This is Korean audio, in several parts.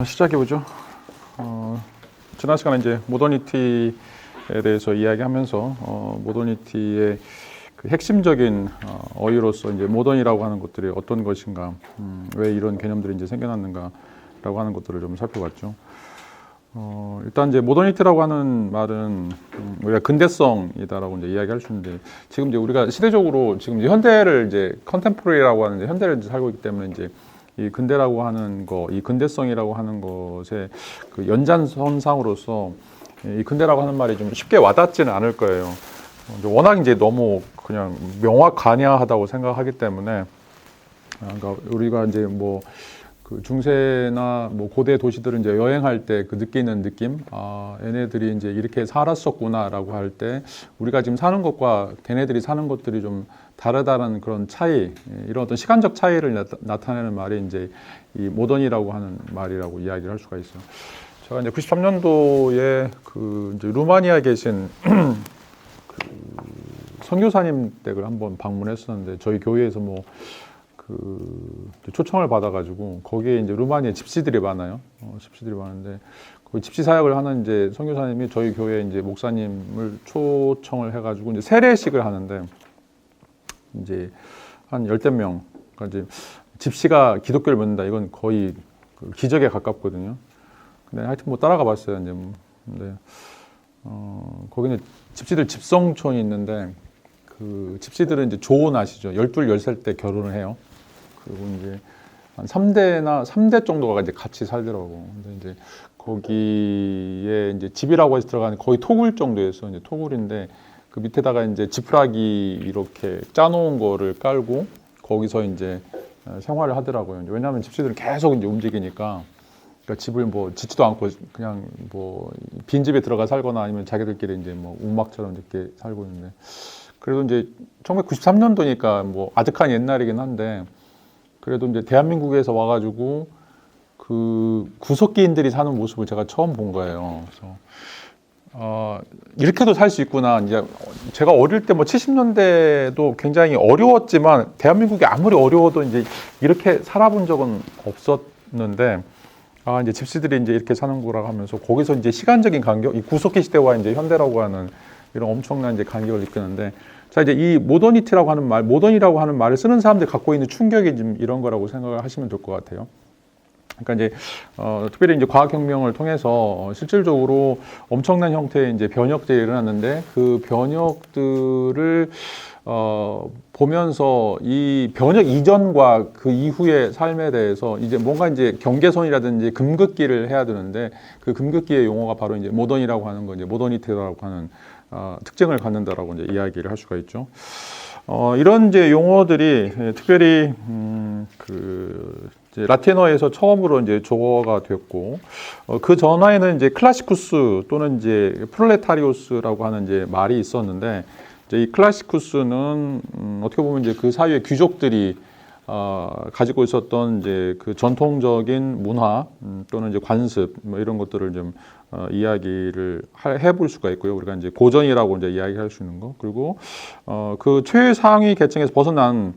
시작해보죠. 지난 시간에 이제 모더니티에 대해서 이야기하면서 모더니티의 그 핵심적인 어휘로서 이제 모던이라고 하는 것들이 어떤 것인가, 왜 이런 개념들이 이제 생겨났는가라고 하는 것들을 좀 살펴봤죠. 일단 이제 모더니티라고 하는 말은 우리가 근대성이다라고 이제 이야기할 수 있는데, 지금 이제 우리가 시대적으로 지금 이제 현대를 이제 컨템포러리라고 하는 이제 현대를 이제 살고 있기 때문에 이제 이 근대라고 하는 거, 이 근대성이라고 하는 것의 그 연장선상으로서 이 근대라고 하는 말이 좀 쉽게 와닿지는 않을 거예요. 워낙 이제 너무 그냥 명확관야하다고 생각하기 때문에, 그러니까 우리가 이제 뭐 그 중세나 뭐 고대 도시들은 이제 여행할 때 그 느끼는 느낌, 얘네들이 이제 이렇게 살았었구나라고 할 때 우리가 지금 사는 것과 걔네들이 사는 것들이 좀 다르다는 그런 차이, 이런 어떤 시간적 차이를 나타내는 말이 이제 이 모던이라고 하는 말이라고 이야기를 할 수가 있어요. 제가 이제 93년도에 그 이제 루마니아에 계신 그 선교사님 댁을 한번 방문했었는데, 저희 교회에서 뭐 그 초청을 받아가지고 거기에 이제 루마니아 집시들이 많아요. 집시들이 많은데 거기 집시 사역을 하는 이제 선교사님이 저희 교회 이제 목사님을 초청을 해가지고 이제 세례식을 하는데, 이제 한 10대 명, 그러니까 이제 집시가 기독교를 믿는다, 이건 거의 그 기적에 가깝거든요. 근데 하여튼 뭐 따라가 봤어요. 이제 근데 거기는 집시들 집성촌이 있는데, 그 집시들은 이제 조혼 아시죠? 12, 10살 때 결혼을 해요. 그리고 이제 한 3대 정도가 이제 같이 살더라고. 근데 이제 거기에 이제 집이라고 해서 들어가는 거의 토굴 정도였어. 이제 토굴인데 그 밑에다가 이제 지푸라기 이렇게 짜놓은 거를 깔고 거기서 이제 생활을 하더라고요. 왜냐하면 집시들은 계속 이제 움직이니까, 그러니까 집을 뭐 짓지도 않고 그냥 뭐 빈집에 들어가 살거나 아니면 자기들끼리 이제 뭐 움막처럼 이렇게 살고 있는데, 그래도 이제 1993년도니까 뭐 아득한 옛날이긴 한데, 그래도 이제 대한민국에서 와가지고 그 구석기인들이 사는 모습을 제가 처음 본 거예요. 그래서 이렇게도 살 수 있구나. 이제 제가 어릴 때 뭐 70년대도 굉장히 어려웠지만, 대한민국이 아무리 어려워도 이제 이렇게 살아본 적은 없었는데, 이제 집시들이 이제 이렇게 사는구나 하면서 거기서 이제 시간적인 간격, 이 구석기 시대와 이제 현대라고 하는 이런 엄청난 이제 간격을 느끼는데, 자, 이제 이 모더니티라고 하는 말, 모던이라고 하는 말을 쓰는 사람들이 갖고 있는 충격이 좀 이런 거라고 생각을 하시면 될 것 같아요. 그러니까 이제 특별히 이제 과학혁명을 통해서 실질적으로 엄청난 형태의 이제 변혁들이 일어났는데, 그 변혁들을 보면서 이 변혁 이전과 그 이후의 삶에 대해서 이제 뭔가 이제 경계선이라든지 금긋기를 해야 되는데, 그 금긋기의 용어가 바로 이제 모던이라고 하는 거, 이제 모더니티라고 하는 특징을 갖는다라고 이제 이야기를 할 수가 있죠. 이런 이제 용어들이 특별히 그 이제 라틴어에서 처음으로 이제 조어가 됐고, 그 전화에는 이제 클라시쿠스 또는 이제 프롤레타리우스라고 하는 이제 말이 있었는데, 이제 이 클라시쿠스는 어떻게 보면 이제 그 사이의 귀족들이 가지고 있었던 이제 그 전통적인 문화 또는 이제 관습 뭐 이런 것들을 좀 이야기를 해볼 수가 있고요. 우리가 이제 고전이라고 이제 이야기할 수 있는 거, 그리고 그 최상위 계층에서 벗어난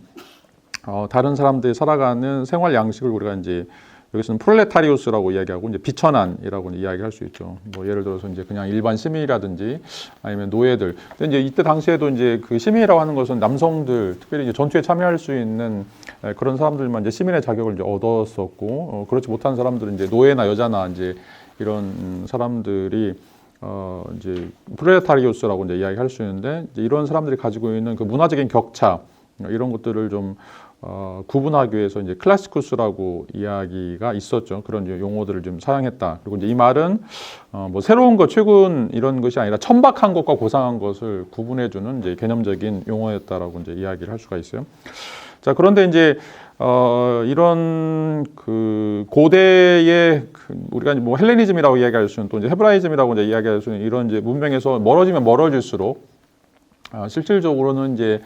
다른 사람들이 살아가는 생활 양식을 우리가 이제 여기서는 프롤레타리우스라고 이야기하고, 이제 비천한이라고 이야기할 수 있죠. 뭐 예를 들어서 이제 그냥 일반 시민이라든지 아니면 노예들. 근데 이제 이때 당시에도 이제 그 시민이라고 하는 것은 남성들, 특별히 이제 전투에 참여할 수 있는 그런 사람들만 이제 시민의 자격을 이제 얻었었고, 그렇지 못한 사람들은 이제 노예나 여자나 이제 이런 사람들이 이제 프롤레타리우스라고 이제 이야기할 수 있는데, 이제 이런 사람들이 가지고 있는 그 문화적인 격차, 이런 것들을 좀 구분하기 위해서 이제 클라시쿠스라고 이야기가 있었죠. 그런 용어들을 좀 사용했다. 그리고 이제 이 말은 뭐 새로운 것, 최근 이런 것이 아니라 천박한 것과 고상한 것을 구분해주는 이제 개념적인 용어였다라고 이제 이야기를 할 수가 있어요. 자, 그런데 이제 이런 그 고대의 우리가 뭐 헬레니즘이라고 이야기할 수 있는, 또 이제 헤브라이즘이라고 이제 이야기할 수 있는 이런 이제 문명에서 멀어지면 멀어질수록 실질적으로는 이제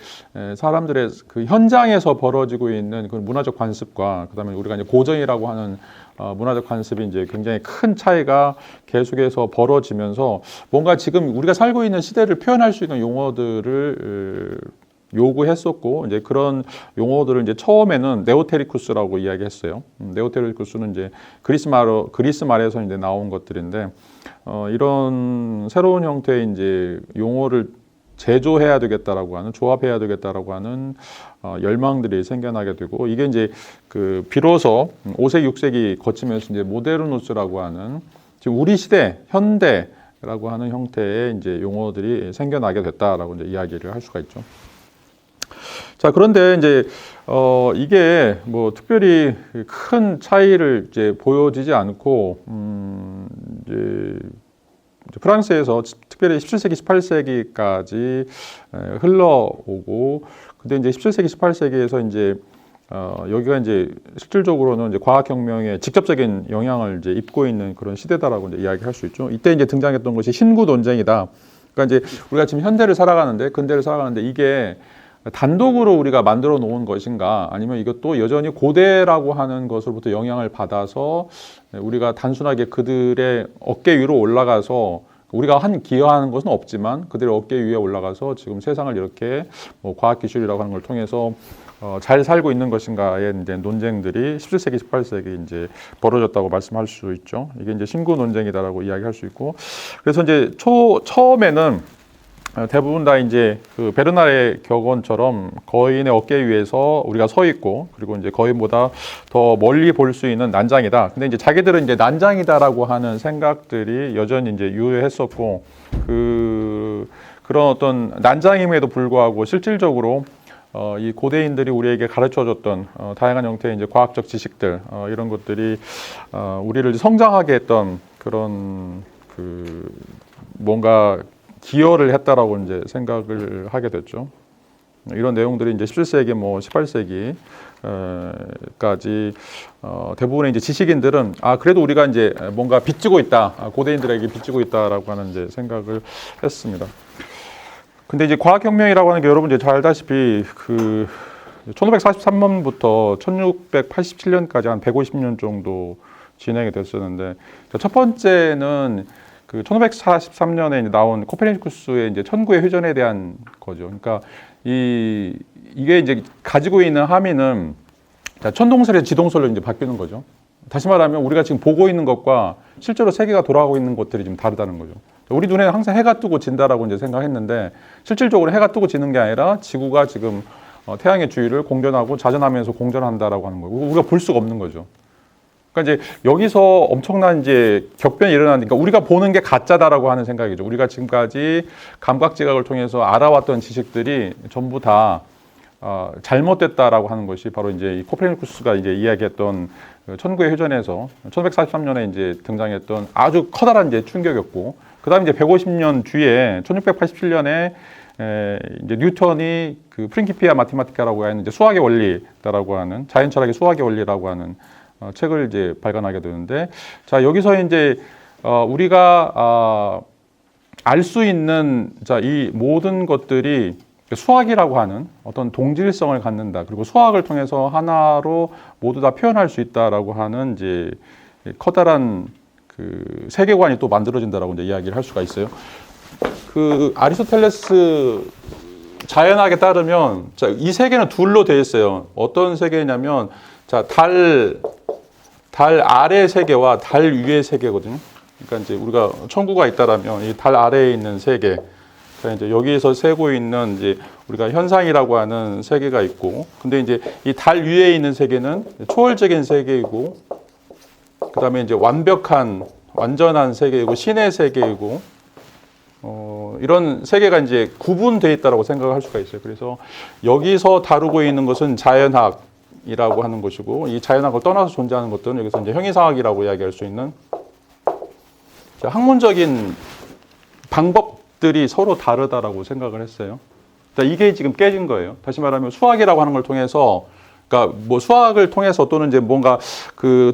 사람들의 그 현장에서 벌어지고 있는 그 문화적 관습과, 그다음에 우리가 이제 고전이라고 하는 문화적 관습이 이제 굉장히 큰 차이가 계속해서 벌어지면서, 뭔가 지금 우리가 살고 있는 시대를 표현할 수 있는 용어들을 요구했었고 이제 그런 용어들을 이제 처음에는 네오테리쿠스라고 이야기했어요. 네오테리쿠스는 이제 그리스 말에서 이제 나온 것들인데 이런 새로운 형태의 이제 용어를 제조해야 되겠다라고 하는 조합해야 되겠다라고 하는 열망들이 생겨나게 되고 이게 이제 그 비로소 5세기 6세기 거치면서 이제 모데르누스라고 하는 지금 우리 시대 현대라고 하는 형태의 이제 용어들이 생겨나게 됐다라고 이제 이야기를 할 수가 있죠. 자, 그런데 이제 이게 뭐 특별히 큰 차이를 이제 보여지지 않고 이제 프랑스에서 특별히 17세기, 18세기까지 흘러오고, 근데 이제 17세기, 18세기에서 이제 여기가 이제 실질적으로는 이제 과학혁명에 직접적인 영향을 이제 입고 있는 그런 시대다라고 이제 이야기할 수 있죠. 이때 이제 등장했던 것이 신구 논쟁이다. 그러니까 이제 우리가 지금 현대를 살아가는데, 근대를 살아가는데 이게 단독으로 우리가 만들어 놓은 것인가 아니면 이것도 여전히 고대라고 하는 것으로부터 영향을 받아서 우리가 단순하게 그들의 어깨 위로 올라가서 우리가 기여하는 것은 없지만 그들의 어깨 위에 올라가서 지금 세상을 이렇게 뭐 과학기술이라고 하는 걸 통해서 잘 살고 있는 것인가의 이제 논쟁들이 17세기, 18세기 이제 벌어졌다고 말씀할 수 있죠. 이게 이제 신구 논쟁이다라고 이야기할 수 있고, 그래서 이제 처음에는 대부분 다 이제 그 베르나르의 격언처럼 거인의 어깨 위에서 우리가 서 있고, 그리고 이제 거인보다 더 멀리 볼 수 있는 난장이다. 근데 이제 자기들은 이제 난장이다라고 하는 생각들이 여전히 이제 유효했었고, 그런 어떤 난장임에도 불구하고 실질적으로 이 고대인들이 우리에게 가르쳐줬던 다양한 형태의 이제 과학적 지식들 이런 것들이 우리를 성장하게 했던 그런 뭔가 기여를 했다라고 이제 생각을 하게 됐죠. 이런 내용들이 이제 17세기, 뭐 18세기까지 대부분의 이제 지식인들은 그래도 우리가 이제 뭔가 빚지고 있다, 고대인들에게 빚지고 있다라고 하는 이제 생각을 했습니다. 근데 이제 과학혁명이라고 하는 게 여러분 이제 잘 알다시피 1543년부터 1687년까지 한 150년 정도 진행이 됐었는데, 첫 번째는 1543년에 나온 코페르니쿠스의 이제 천구의 회전에 대한 거죠. 그러니까 이게 이제 가지고 있는 함의는 천동설에서 지동설로 이제 바뀌는 거죠. 다시 말하면 우리가 지금 보고 있는 것과 실제로 세계가 돌아가고 있는 것들이 좀 다르다는 거죠. 우리 눈에는 항상 해가 뜨고 진다라고 이제 생각했는데, 실질적으로 해가 뜨고 지는 게 아니라 지구가 지금 태양의 주위를 공전하고 자전하면서 공전한다라고 하는 거고, 우리가 볼 수가 없는 거죠. 그러니까 이제 여기서 엄청난 이제 격변이 일어나니까 우리가 보는 게 가짜다라고 하는 생각이죠. 우리가 지금까지 감각지각을 통해서 알아왔던 지식들이 전부 다 잘못됐다라고 하는 것이 바로 이제 이 코페르니쿠스가 이제 이야기했던 천구의 회전에서 1543년에 이제 등장했던 아주 커다란 이제 충격이었고, 그다음에 이제 150년 뒤에 1687년에 이제 뉴턴이 프린키피아 마테마티카라고 하는 이제 수학의 원리라고 하는, 자연철학의 수학의 원리라고 하는 책을 이제 발간하게 되는데, 자, 여기서 이제 우리가 알 수 있는 이 모든 것들이 수학이라고 하는 어떤 동질성을 갖는다. 그리고 수학을 통해서 하나로 모두 다 표현할 수 있다라고 하는 이제 커다란 세계관이 또 만들어진다라고 이제 이야기를 할 수가 있어요. 아리스토텔레스 자연학에 따르면 이 세계는 둘로 되어 있어요. 어떤 세계냐면 달 아래 세계와 달 위의 세계거든요. 그러니까 이제 우리가 천구가 있다라면 이 달 아래에 있는 세계, 그러니까 이제 여기에서 세고 있는 이제 우리가 현상이라고 하는 세계가 있고, 근데 이제 이 달 위에 있는 세계는 초월적인 세계이고, 그다음에 이제 완전한 세계이고 신의 세계이고, 이런 세계가 이제 구분되어 있다라고 생각을 할 수가 있어요. 그래서 여기서 다루고 있는 것은 자연학이라고 하는 것이고, 이 자연학을 떠나서 존재하는 것들은 여기서 이제 형이상학이라고 이야기할 수 있는 학문적인 방법들이 서로 다르다라고 생각을 했어요. 그러니까 이게 지금 깨진 거예요. 다시 말하면 수학이라고 하는 걸 통해서, 그러니까 뭐 수학을 통해서 또는 이제 뭔가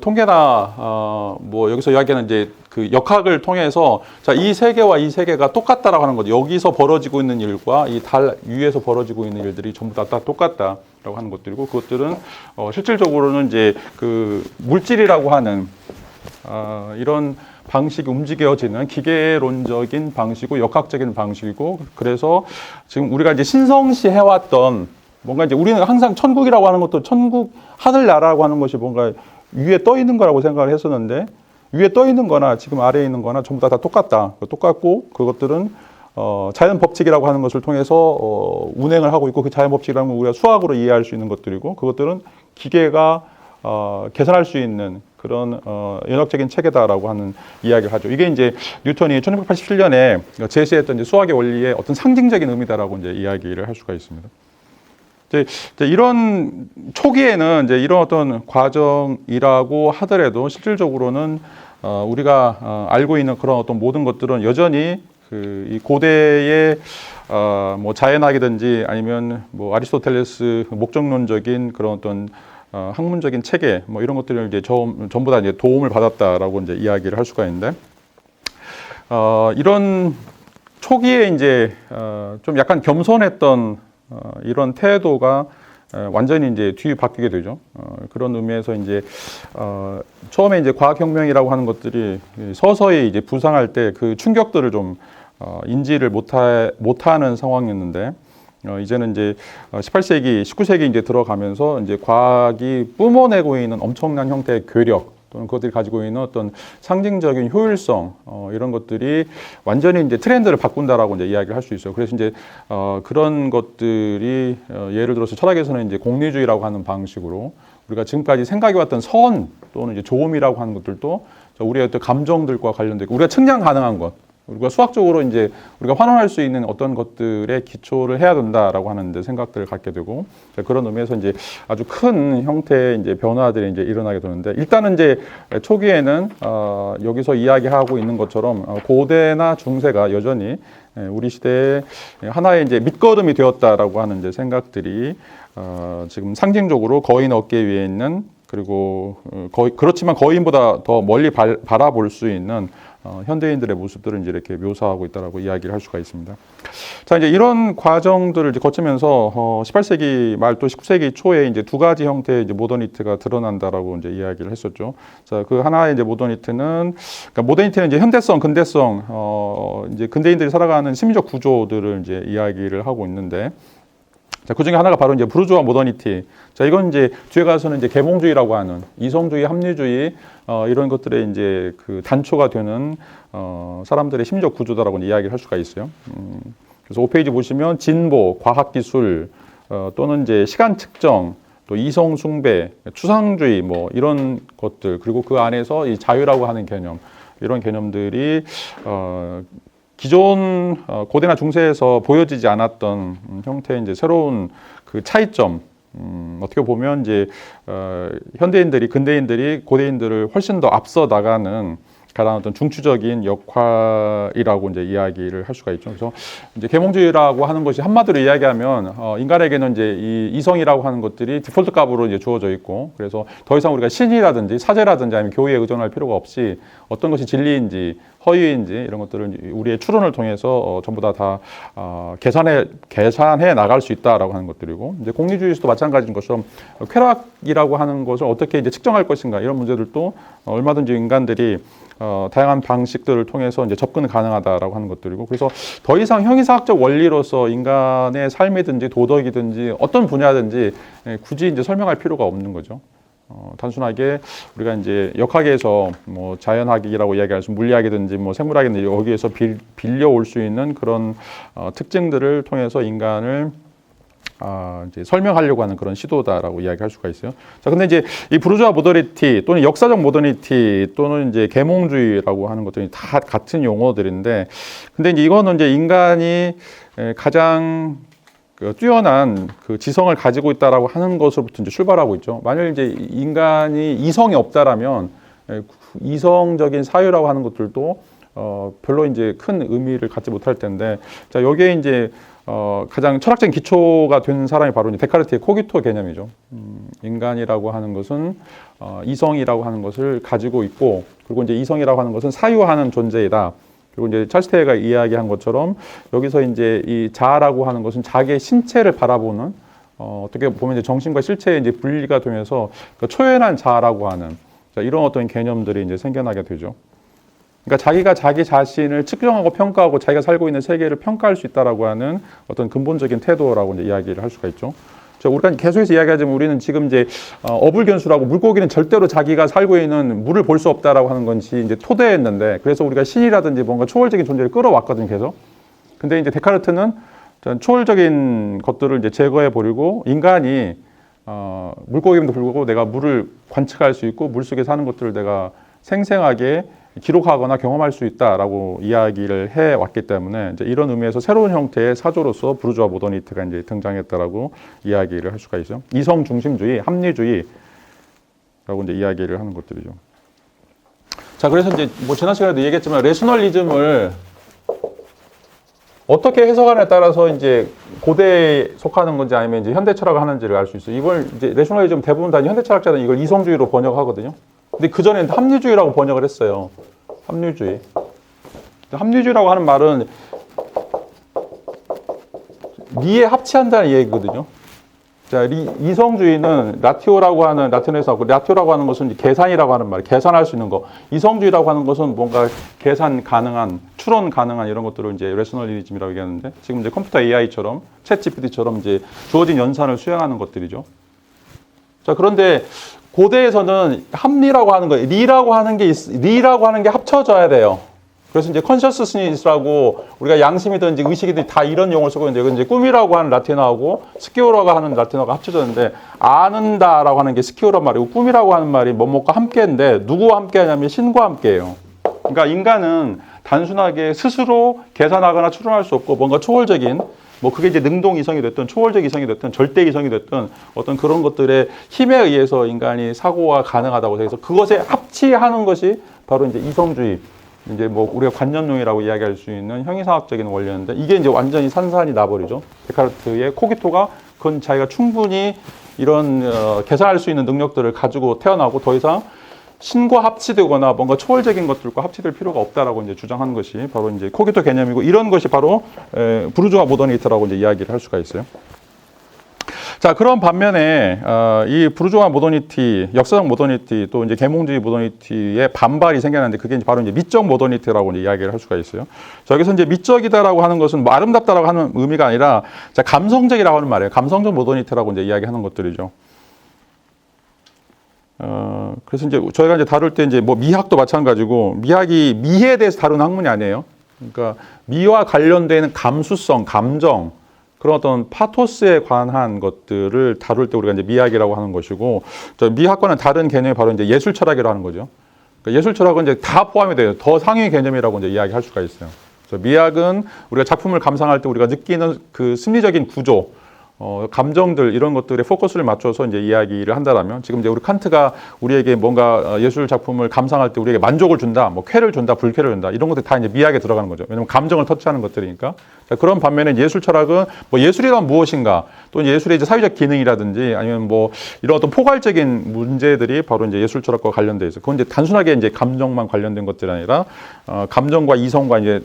통계나 뭐 여기서 이야기하는 이제 역학을 통해서 이 세계와 이 세계가 똑같다라고 하는 거죠. 여기서 벌어지고 있는 일과 이 달 위에서 벌어지고 있는 일들이 전부 다 똑같다라고 하는 것들이고, 그것들은 실질적으로는 이제 물질이라고 하는 이런 방식이 움직여지는 기계론적인 방식이고 역학적인 방식이고, 그래서 지금 우리가 이제 신성시 해왔던 뭔가 이제 우리는 항상 천국이라고 하는 것도 천국 하늘나라라고 하는 것이 뭔가 위에 떠 있는 거라고 생각을 했었는데, 위에 떠 있는 거나 지금 아래에 있는 거나 전부 다 똑같다. 똑같고 그것들은 자연 법칙이라고 하는 것을 통해서 운행을 하고 있고, 그 자연 법칙이라는 건 우리가 수학으로 이해할 수 있는 것들이고, 그것들은 기계가 계산할 수 있는 그런 연역적인 체계다라고 하는 이야기를 하죠. 이게 이제 뉴턴이 1687년에 제시했던 이제 수학의 원리의 어떤 상징적인 의미다라고 이제 이야기를 할 수가 있습니다. 이제 이런 초기에는 이제 이런 어떤 과정이라고 하더라도 실질적으로는 우리가 알고 있는 그런 어떤 모든 것들은 여전히 이 고대의 뭐 자연학이든지 아니면 뭐 아리스토텔레스 목적론적인 그런 어떤 학문적인 체계 뭐 이런 것들을 이제 전부 다 이제 도움을 받았다라고 이제 이야기를 할 수가 있는데, 이런 초기에 이제 좀 약간 겸손했던 이런 태도가 완전히 이제 뒤바뀌게 되죠. 그런 의미에서 이제 처음에 이제 과학혁명이라고 하는 것들이 서서히 이제 부상할 때 그 충격들을 좀 인지를 못하는 상황이었는데, 이제는 이제 18세기, 19세기 이제 들어가면서 이제 과학이 뿜어내고 있는 엄청난 형태의 괴력 또는 그것들이 가지고 있는 어떤 상징적인 효율성 이런 것들이 완전히 이제 트렌드를 바꾼다라고 이제 이야기를 할 수 있어요. 그래서 이제 그런 것들이 예를 들어서 철학에서는 이제 공리주의라고 하는 방식으로 우리가 지금까지 생각해왔던 선 또는 이제 조음이라고 하는 것들도 우리의 어떤 감정들과 관련되고 우리가 측량 가능한 것, 우리가 수학적으로 이제 우리가 환원할 수 있는 어떤 것들에 기초를 해야 된다라고 하는 데 생각들을 갖게 되고, 그런 의미에서 이제 아주 큰 형태의 이제 변화들이 이제 일어나게 되는데, 일단은 이제 초기에는 여기서 이야기하고 있는 것처럼 고대나 중세가 여전히 우리 시대의 하나의 이제 밑거름이 되었다라고 하는 이제 생각들이 지금 상징적으로 거인 어깨 위에 있는, 그리고 그렇지만 거인보다 더 멀리 바라볼 수 있는 현대인들의 모습들을 이제 이렇게 묘사하고 있다라고 이야기를 할 수가 있습니다. 자, 이제 이런 과정들을 이제 거치면서 18세기 말 또 19세기 초에 이제 두 가지 형태의 이제 모더니티가 드러난다라고 이제 이야기를 했었죠. 자, 그 하나의 이제 모더니티는, 그러니까 모더니티는 이제 현대성, 근대성, 이제 근대인들이 살아가는 심리적 구조들을 이제 이야기를 하고 있는데, 자, 그 중에 하나가 바로 이제 부르주아 모더니티. 자, 이건 이제 뒤에 가서는 이제 계몽주의라고 하는 이성주의, 합리주의, 이런 것들의 이제 그 단초가 되는, 사람들의 심리적 구조다라고 이야기를 할 수가 있어요. 그래서 5페이지 보시면 진보, 과학기술, 또는 이제 시간 측정, 또 이성 숭배, 추상주의, 뭐 이런 것들, 그리고 그 안에서 이 자유라고 하는 개념, 이런 개념들이, 기존 고대나 중세에서 보여지지 않았던 형태의 이제 새로운 그 차이점, 어떻게 보면 이제 현대인들이, 근대인들이 고대인들을 훨씬 더 앞서 나가는 가장 어떤 중추적인 역할이라고 이제 이야기를 할 수가 있죠. 그래서 이제 계몽주의라고 하는 것이 한마디로 이야기하면 인간에게는 이제 이 이성이라고 하는 것들이 디폴트 값으로 이제 주어져 있고, 그래서 더 이상 우리가 신이라든지 사제라든지 아니면 교회에 의존할 필요가 없이 어떤 것이 진리인지 허위인지 이런 것들을 우리의 추론을 통해서 전부 다 계산해 나갈 수 있다라고 하는 것들이고, 이제 공리주의에서도 마찬가지인 것처럼 쾌락이라고 하는 것을 어떻게 이제 측정할 것인가 이런 문제들도 얼마든지 인간들이 다양한 방식들을 통해서 이제 접근 가능하다라고 하는 것들이고, 그래서 더 이상 형이사학적 원리로서 인간의 삶이든지 도덕이든지 어떤 분야든지 굳이 이제 설명할 필요가 없는 거죠. 단순하게 우리가 이제 역학에서 뭐 자연학이라고 이야기할 수 물리학이든지 뭐 생물학이든지 여기에서 빌려올 수 있는 그런 특징들을 통해서 인간을 이제 설명하려고 하는 그런 시도다라고 이야기할 수가 있어요. 자, 근데 이제 이 부르주아 모더니티 또는 역사적 모더니티 또는 이제 계몽주의라고 하는 것들이 다 같은 용어들인데, 근데 이제 이거는 이제 인간이 가장 뛰어난 그 지성을 가지고 있다라고 하는 것으로부터 이제 출발하고 있죠. 만약 이제 인간이 이성이 없다라면 이성적인 사유라고 하는 것들도 별로 이제 큰 의미를 갖지 못할 텐데, 자, 여기에 이제 가장 철학적인 기초가 된 사람이 바로 이제 데카르트의 코기토 개념이죠. 인간이라고 하는 것은 이성이라고 하는 것을 가지고 있고, 그리고 이제 이성이라고 하는 것은 사유하는 존재이다. 그리고 이제 찰스 테이가 이야기한 것처럼 여기서 이제 이 자아라고 하는 것은 자기의 신체를 바라보는 어떻게 보면 이제 정신과 실체의 이제 분리가 되면서 그 초연한 자아라고 하는, 자, 이런 어떤 개념들이 이제 생겨나게 되죠. 그러니까 자기가 자기 자신을 측정하고 평가하고 자기가 살고 있는 세계를 평가할 수 있다라고 하는 어떤 근본적인 태도라고 이제 이야기를 할 수가 있죠. 우리가 계속해서 이야기하자면 우리는 지금 이제 어불견수라고 물고기는 절대로 자기가 살고 있는 물을 볼 수 없다라고 하는 건지 이제 토대했는데 그래서 우리가 신이라든지 뭔가 초월적인 존재를 끌어왔거든요, 계속. 근데 이제 데카르트는 초월적인 것들을 이제 제거해 버리고 인간이 물고기임에도 불구하고 내가 물을 관측할 수 있고 물 속에 사는 것들을 내가 생생하게 기록하거나 경험할 수 있다라고 이야기를 해 왔기 때문에 이제 이런 의미에서 새로운 형태의 사조로서 부르주아 모더니티가 이제 등장했다라고 이야기를 할 수가 있어요. 이성 중심주의, 합리주의라고 이제 이야기를 하는 것들이죠. 자, 그래서 이제 뭐 지난 시간에도 얘기했지만 레셔널리즘을 어떻게 해석하느냐에 따라서 이제 고대에 속하는 건지 아니면 이제 현대 철학을 하는지를 알 수 있어요. 이걸 이제 레셔널리즘 대부분 다 현대 철학자들은 이걸 이성주의로 번역하거든요. 근데 그 전에는 합리주의라고 번역을 했어요. 합리주의. 합리주의라고 하는 말은 리에 합치한다는 얘기거든요. 자, 이성주의는 라티오라고 하는 라틴어에서 나오고 라티오라고 하는 것은 계산이라고 하는 말, 계산할 수 있는 거. 이성주의라고 하는 것은 뭔가 계산 가능한, 추론 가능한 이런 것들을 이제 레셔널리즘이라고 얘기하는데 지금 이제 컴퓨터 AI처럼 챗 GPT처럼 이제 주어진 연산을 수행하는 것들이죠. 자, 그런데 고대에서는 합리라고 하는 거, 리라고 하는 게 합쳐져야 돼요. 그래서 이제 컨셔스니스라고 우리가 양심이든지 의식이든지 다 이런 용어를 쓰고 있는데 이제 꿈이라고 하는 라틴어하고 스키오라고 하는 라틴어가 합쳐졌는데 아는다라고 하는 게 스키오란 말이고 꿈이라고 하는 말이 뭐뭐과 함께인데 누구와 함께하냐면 신과 함께해요. 그러니까 인간은 단순하게 스스로 계산하거나 추론할 수 없고 뭔가 초월적인 뭐 그게 이제 능동 이성이 됐든 초월적 이성이 됐든 절대 이성이 됐든 어떤 그런 것들의 힘에 의해서 인간이 사고가 가능하다고 해서 그것에 합치하는 것이 바로 이제 이성주의. 이제 뭐 우리가 관념론이라고 이야기할 수 있는 형이상학적인 원리였는데 이게 이제 완전히 산산이 나버리죠. 데카르트의 코기토가 그건 자기가 충분히 이런 계산할 수 있는 능력들을 가지고 태어나고 더 이상 신과 합치되거나 뭔가 초월적인 것들과 합치될 필요가 없다라고 이제 주장하는 것이 바로 이제 코기토 개념이고 이런 것이 바로 부르주아 모더니티라고 이제 이야기를 할 수가 있어요. 자, 그런 반면에 이 부르주아 모더니티, 역사적 모더니티 또 이제 계몽주의 모더니티의 반발이 생겨났는데 그게 이제 바로 이제 미적 모더니티라고 이제 이야기를 할 수가 있어요. 자, 여기서 이제 미적이다라고 하는 것은 뭐 아름답다라고 하는 의미가 아니라 자, 감성적이라고 하는 말이에요. 감성적 모더니티라고 이제 이야기하는 것들이죠. 그래서 이제 저희가 이제 다룰 때 이제 뭐 미학도 마찬가지고 미학이 미에 대해서 다루는 학문이 아니에요. 그러니까 미와 관련된 감수성, 감정 그런 어떤 파토스에 관한 것들을 다룰 때 우리가 이제 미학이라고 하는 것이고, 미학과는 다른 개념이 바로 이제 예술 철학이라고 하는 거죠. 그러니까 예술 철학은 이제 다 포함이 돼요. 더 상위 개념이라고 이제 이야기할 수가 있어요. 그래서 미학은 우리가 작품을 감상할 때 우리가 느끼는 그 심리적인 구조, 감정들 이런 것들에 포커스를 맞춰서 이제 이야기를 한다라면 지금 이제 우리 칸트가 우리에게 뭔가 예술 작품을 감상할 때 우리에게 만족을 준다, 뭐 쾌를 준다, 불쾌를 준다 이런 것들 다 이제 미학에 들어가는 거죠. 왜냐하면 감정을 터치하는 것들이니까. 자, 그런 반면에 예술 철학은 뭐 예술이란 무엇인가, 또 예술의 이제 사회적 기능이라든지 아니면 뭐 이런 어떤 포괄적인 문제들이 바로 이제 예술 철학과 관련돼 있어요. 그건 이제 단순하게 이제 감정만 관련된 것들이 아니라 감정과 이성과 이제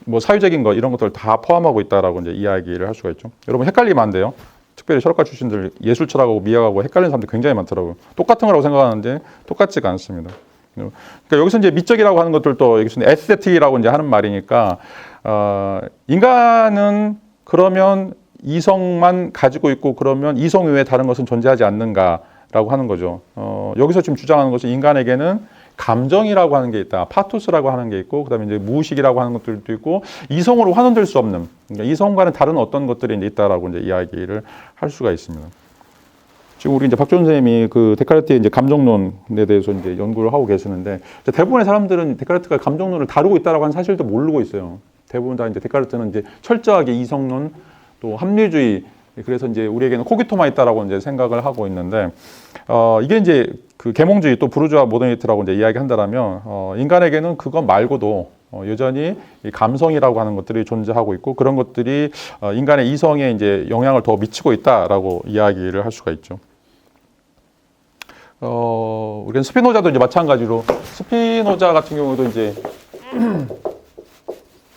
뭐 사회적인 거 이런 것들 다 포함하고 있다라고 이제 이야기를 할 수가 있죠. 여러분 헷갈리면 안 돼요. 특별히 철학과 출신들 예술 철학하고 미학하고 헷갈리는 사람들 굉장히 많더라고요. 똑같은 거라고 생각하는데 똑같지가 않습니다. 그러니까 여기서 이제 미적이라고 하는 것들도 여기서 에스테틱이라고 이제 하는 말이니까 인간은 그러면 이성만 가지고 있고 그러면 이성 외에 다른 것은 존재하지 않는가라고 하는 거죠. 여기서 지금 주장하는 것은 인간에게는 감정이라고 하는 게 있다. 파토스라고 하는 게 있고, 그 다음에 이제 무의식이라고 하는 것들도 있고, 이성으로 환원될 수 없는, 그러니까 이성과는 다른 어떤 것들이 이제 있다라고 이제 이야기를 할 수가 있습니다. 지금 우리 이제 박준 선생님이 그 데카르트의 이제 감정론에 대해서 이제 연구를 하고 계시는데, 대부분의 사람들은 데카르트가 감정론을 다루고 있다라고 하는 사실도 모르고 있어요. 대부분 다 이제 데카르트는 이제 철저하게 이성론, 또 합리주의, 그래서 이제 우리에게는 코기토만 있다라고 이제 생각을 하고 있는데, 이게 이제 그 계몽주의 또 부르주아 모더니티라고 이제 이야기한다라면, 인간에게는 그것 말고도 여전히 이 감성이라고 하는 것들이 존재하고 있고, 그런 것들이 인간의 이성에 이제 영향을 더 미치고 있다라고 이야기를 할 수가 있죠. 우리는 스피노자도 이제 마찬가지로, 스피노자 같은 경우도 이제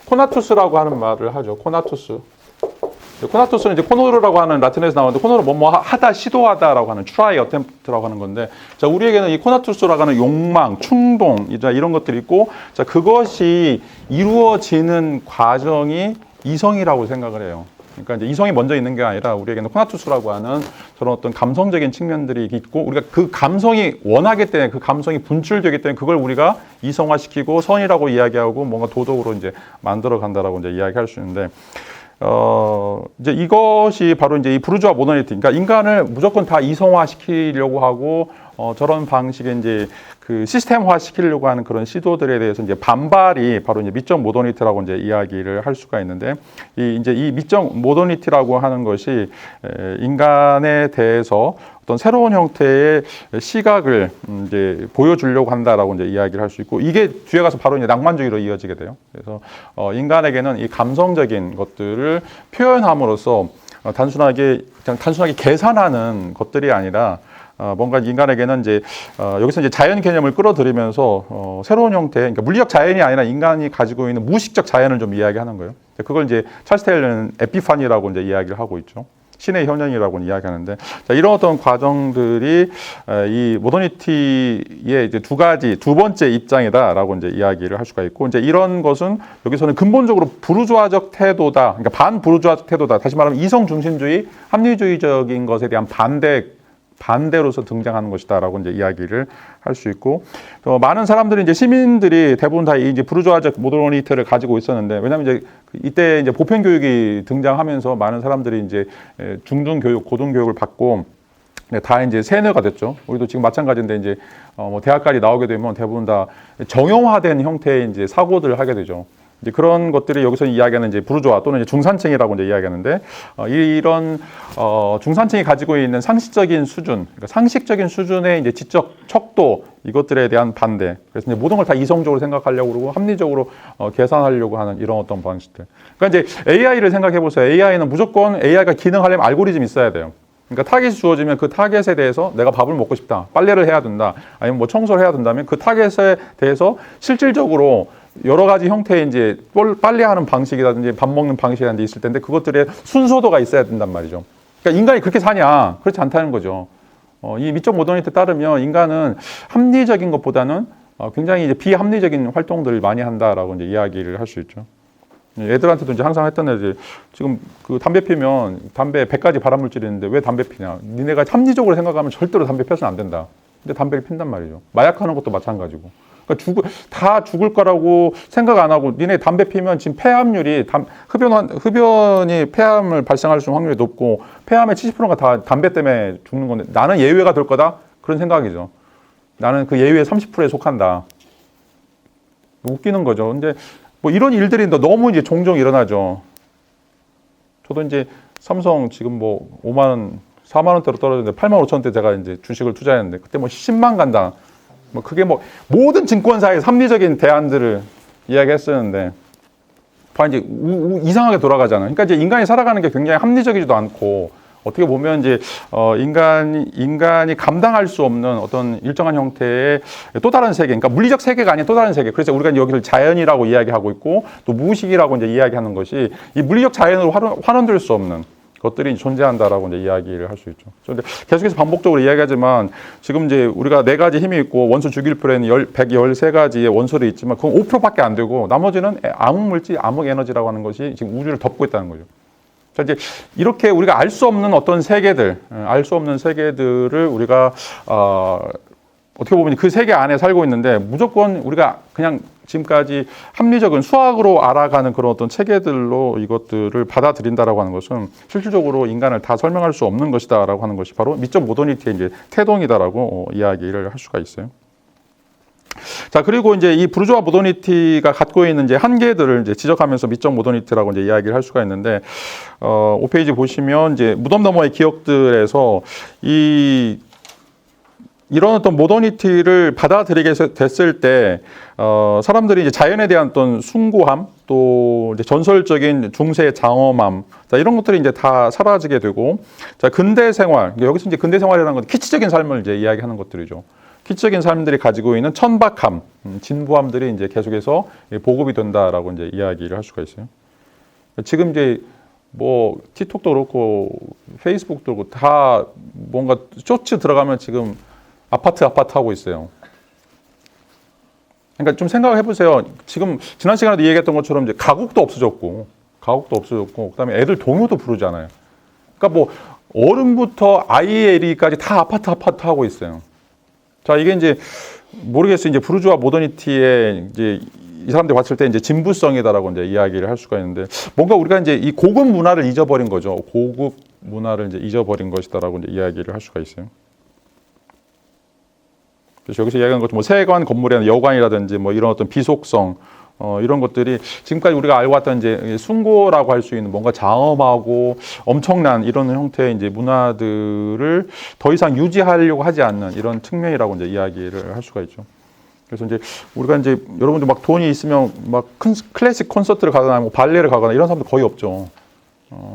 코나투스라고 하는 말을 하죠. 코나투스. 코나투스는 이제 코노르라고 하는 라틴에서 나오는데 코노르 뭐뭐 하다, 시도하다라고 하는 try, attempt라고 하는 건데 자, 우리에게는 이 코나투스라고 하는 욕망, 충동 이런 것들이 있고 자, 그것이 이루어지는 과정이 이성이라고 생각을 해요. 그러니까 이제 이성이 먼저 있는 게 아니라 우리에게는 코나투스라고 하는 저런 어떤 감성적인 측면들이 있고 우리가 그 감성이 원하기 때문에 그 감성이 분출되기 때문에 그걸 우리가 이성화시키고 선이라고 이야기하고 뭔가 도덕으로 이제 만들어 간다라고 이제 이야기할 수 있는데 이제 이것이 바로 이제 이 부르주아 모더니티, 그러니까 인간을 무조건 다 이성화 시키려고 하고, 저런 방식의 이제 그 시스템화 시키려고 하는 그런 시도들에 대해서 이제 반발이 바로 이제 미적 모더니티라고 이제 이야기를 할 수가 있는데, 이제 이 미적 모더니티라고 하는 것이 인간에 대해서 어떤 새로운 형태의 시각을 이제 보여주려고 한다라고 이제 이야기를 할 수 있고, 이게 뒤에 가서 바로 이제 낭만주의로 이어지게 돼요. 그래서 인간에게는 이 감성적인 것들을 표현함으로써 단순하게 계산하는 것들이 아니라 뭔가 인간에게는 이제 여기서 이제 자연 개념을 끌어들이면서 새로운 형태, 그러니까 물리적 자연이 아니라 인간이 가지고 있는 무의식적 자연을 좀 이야기하는 거예요. 그걸 이제 찰스 테일러는 에피파니라고 이제 이야기를 하고 있죠. 신의 현현이라고 이야기하는데, 자, 이런 어떤 과정들이 이 모더니티의 이제 두 번째 입장이다라고 이제 이야기를 할 수가 있고, 이제 이런 것은 여기서는 근본적으로 부르주아적 태도다, 그러니까 반부르주아적 태도다. 다시 말하면 이성 중심주의, 합리주의적인 것에 대한 반대로서 등장하는 것이다라고 이제 이야기를 할 수 있고, 많은 사람들이 이제 시민들이 대부분 다 이제 부르주아적 모더니티를 가지고 있었는데, 왜냐하면 이제 이때 이제 보편 교육이 등장하면서 많은 사람들이 이제 중등 교육, 고등 교육을 받고 다 이제 세뇌가 됐죠. 우리도 지금 마찬가지인데 이제 뭐 대학까지 나오게 되면 대부분 다 정형화된 형태의 이제 사고들을 하게 되죠. 이제 그런 것들이 여기서 이야기하는 이제 부르주아 또는 이제 중산층이라고 이제 이야기하는데, 이런 중산층이 가지고 있는 상식적인 수준, 그러니까 상식적인 수준의 이제 지적 척도, 이것들에 대한 반대. 그래서 이제 모든 걸 다 이성적으로 생각하려고 그러고 합리적으로 계산하려고 하는 이런 어떤 방식들. 그러니까 이제 AI를 생각해 보세요. AI는 무조건 AI가 기능하려면 알고리즘이 있어야 돼요. 그러니까 타겟이 주어지면 그 타겟에 대해서 내가 밥을 먹고 싶다, 빨래를 해야 된다, 아니면 뭐 청소를 해야 된다면 그 타겟에 대해서 실질적으로 여러 가지 형태의 이제 빨래하는 방식이라든지 밥 먹는 방식이라든지 있을 텐데 그것들의 순서도가 있어야 된단 말이죠. 그러니까 인간이 그렇게 사냐? 그렇지 않다는 거죠. 이 미적 모더니티에 따르면 인간은 합리적인 것보다는 굉장히 이제 비합리적인 활동들을 많이 한다라고 이제 이야기를 할 수 있죠. 애들한테도 이제 항상 했던 애들, 지금 그 담배 피면 담배 100가지 발암물질이 있는데 왜 담배 피냐? 니네가 합리적으로 생각하면 절대로 담배 펴서는 안 된다. 근데 담배를 핀단 말이죠. 마약하는 것도 마찬가지고. 그러니까 다 죽을 거라고 생각 안 하고, 니네 담배 피면 지금 폐암률이 흡연이 폐암을 발생할 수 있는 확률이 높고 폐암의 70%가 다 담배 때문에 죽는 건데 나는 예외가 될 거다? 그런 생각이죠. 나는 그 예외의 30%에 속한다. 웃기는 거죠. 근데 뭐 이런 일들이 너무 이제 종종 일어나죠. 저도 이제 삼성 지금 뭐 5만 원, 4만 원대로 떨어졌는데 8만 5천 원대 제가 이제 주식을 투자했는데 그때 뭐 10만 간다. 뭐 그게 뭐 모든 증권사의 합리적인 대안들을 이야기했었는데 이제 이상하게 돌아가잖아요. 그러니까 이제 인간이 살아가는 게 굉장히 합리적이지도 않고 어떻게 보면 이제 인간이 감당할 수 없는 어떤 일정한 형태의 또 다른 세계, 그러니까 물리적 세계가 아닌 또 다른 세계. 그래서 우리가 여기를 자연이라고 이야기하고 있고 또 무의식이라고 이제 이야기하는 것이 이 물리적 자연으로 환원될 수 없는 것들이 존재한다라고 이제 이야기를 할 수 있죠. 그런데 계속해서 반복적으로 이야기하지만 지금 이제 우리가 4가지 힘이 있고 원소 주기율표에는 113가지의 원소들이 있지만 그건 5%밖에 안 되고 나머지는 암흑물질, 암흑에너지라고 하는 것이 지금 우주를 덮고 있다는 거죠. 자, 이제 이렇게 우리가 알 수 없는 어떤 세계들, 알 수 없는 세계들을 우리가 어떻게 보면 그 세계 안에 살고 있는데 무조건 우리가 그냥 지금까지 합리적인 수학으로 알아가는 그런 어떤 체계들로 이것들을 받아들인다라고 하는 것은 실질적으로 인간을 다 설명할 수 없는 것이다라고 하는 것이 바로 미적 모더니티의 이제 태동이다라고 이야기를 할 수가 있어요. 자, 그리고 이제 이 부르주아 모더니티가 갖고 있는 이제 한계들을 이제 지적하면서 미적 모더니티라고 이제 이야기를 할 수가 있는데, 5페이지 보시면 이제 무덤 너머의 기억들에서 이런 어떤 모더니티를 받아들이게 됐을 때, 사람들이 이제 자연에 대한 어떤 숭고함, 또 이제 전설적인 중세의 장엄함, 자, 이런 것들이 이제 다 사라지게 되고, 자, 근대 생활, 여기서 이제 근대 생활이라는 건 키치적인 삶을 이제 이야기하는 것들이죠. 키치적인 사람들이 가지고 있는 천박함, 진부함들이 이제 계속해서 보급이 된다라고 이제 이야기를 할 수가 있어요. 지금 이제 뭐 틱톡도 그렇고 페이스북도 그렇고 다 뭔가 쇼츠 들어가면 지금 아파트 하고 있어요. 그러니까 좀 생각을 해보세요. 지금 지난 시간에도 얘기했던 것처럼 이제 가곡도 없어졌고, 그다음에 애들 동요도 부르잖아요. 그러니까 뭐 어른부터 아이에리까지 다 아파트 하고 있어요. 자, 이게 이제 모르겠어요. 이제 부르주아 모더니티에 이제 이 사람들이 봤을 때 이제 진부성이다라고 이제 이야기를 할 수가 있는데, 뭔가 우리가 이제 이 고급 문화를 잊어버린 거죠. 고급 문화를 이제 잊어버린 것이다라고 이제 이야기를 할 수가 있어요. 그래서 여기서 이야기하는 것처럼 뭐 세관 건물의 여관이라든지 뭐 이런 어떤 비속성, 이런 것들이 지금까지 우리가 알고 왔던 이제 숭고라고 할 수 있는 뭔가 장엄하고 엄청난 이런 형태의 이제 문화들을 더 이상 유지하려고 하지 않는 이런 측면이라고 이제 이야기를 할 수가 있죠. 그래서 이제 우리가 이제 여러분들 막 돈이 있으면 막 클래식 콘서트를 가거나 뭐 발레를 가거나 이런 사람들 거의 없죠.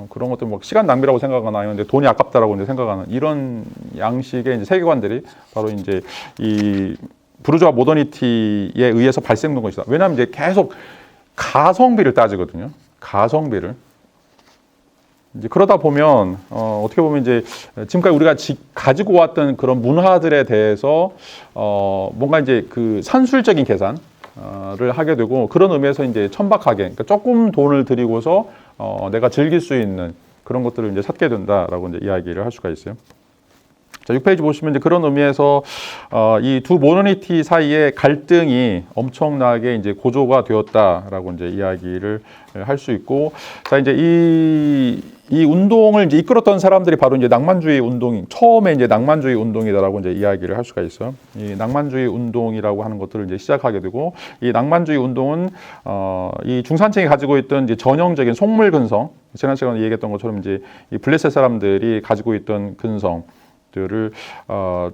그런 것들 뭐 시간 낭비라고 생각하거나 아니면 이제 돈이 아깝다라고 이제 생각하는 이런 양식의 이제 세계관들이 바로 이제 이 부르주아 모더니티에 의해서 발생된 것이다. 왜냐하면 이제 계속 가성비를 따지거든요. 가성비를. 이제 그러다 보면 어떻게 보면 이제 지금까지 우리가 가지고 왔던 그런 문화들에 대해서 뭔가 이제 그 산술적인 계산을 하게 되고, 그런 의미에서 이제 천박하게, 그러니까 조금 돈을 들이고서 내가 즐길 수 있는 그런 것들을 이제 찾게 된다라고 이제 이야기를 할 수가 있어요. 자, 6페이지 보시면 이제 그런 의미에서 이 두 모더니티 사이의 갈등이 엄청나게 이제 고조가 되었다라고 이제 이야기를 할 수 있고, 자, 이제 이 운동을 이제 이끌었던 사람들이 바로 이제 낭만주의 운동이, 처음에 이제 낭만주의 운동이다라고 이제 이야기를 할 수가 있어요. 이 낭만주의 운동이라고 하는 것들을 이제 시작하게 되고, 이 낭만주의 운동은 이 중산층이 가지고 있던 이제 전형적인 속물 근성, 지난 시간에 얘기했던 것처럼 이제 이 블레셋 사람들이 가지고 있던 근성 들을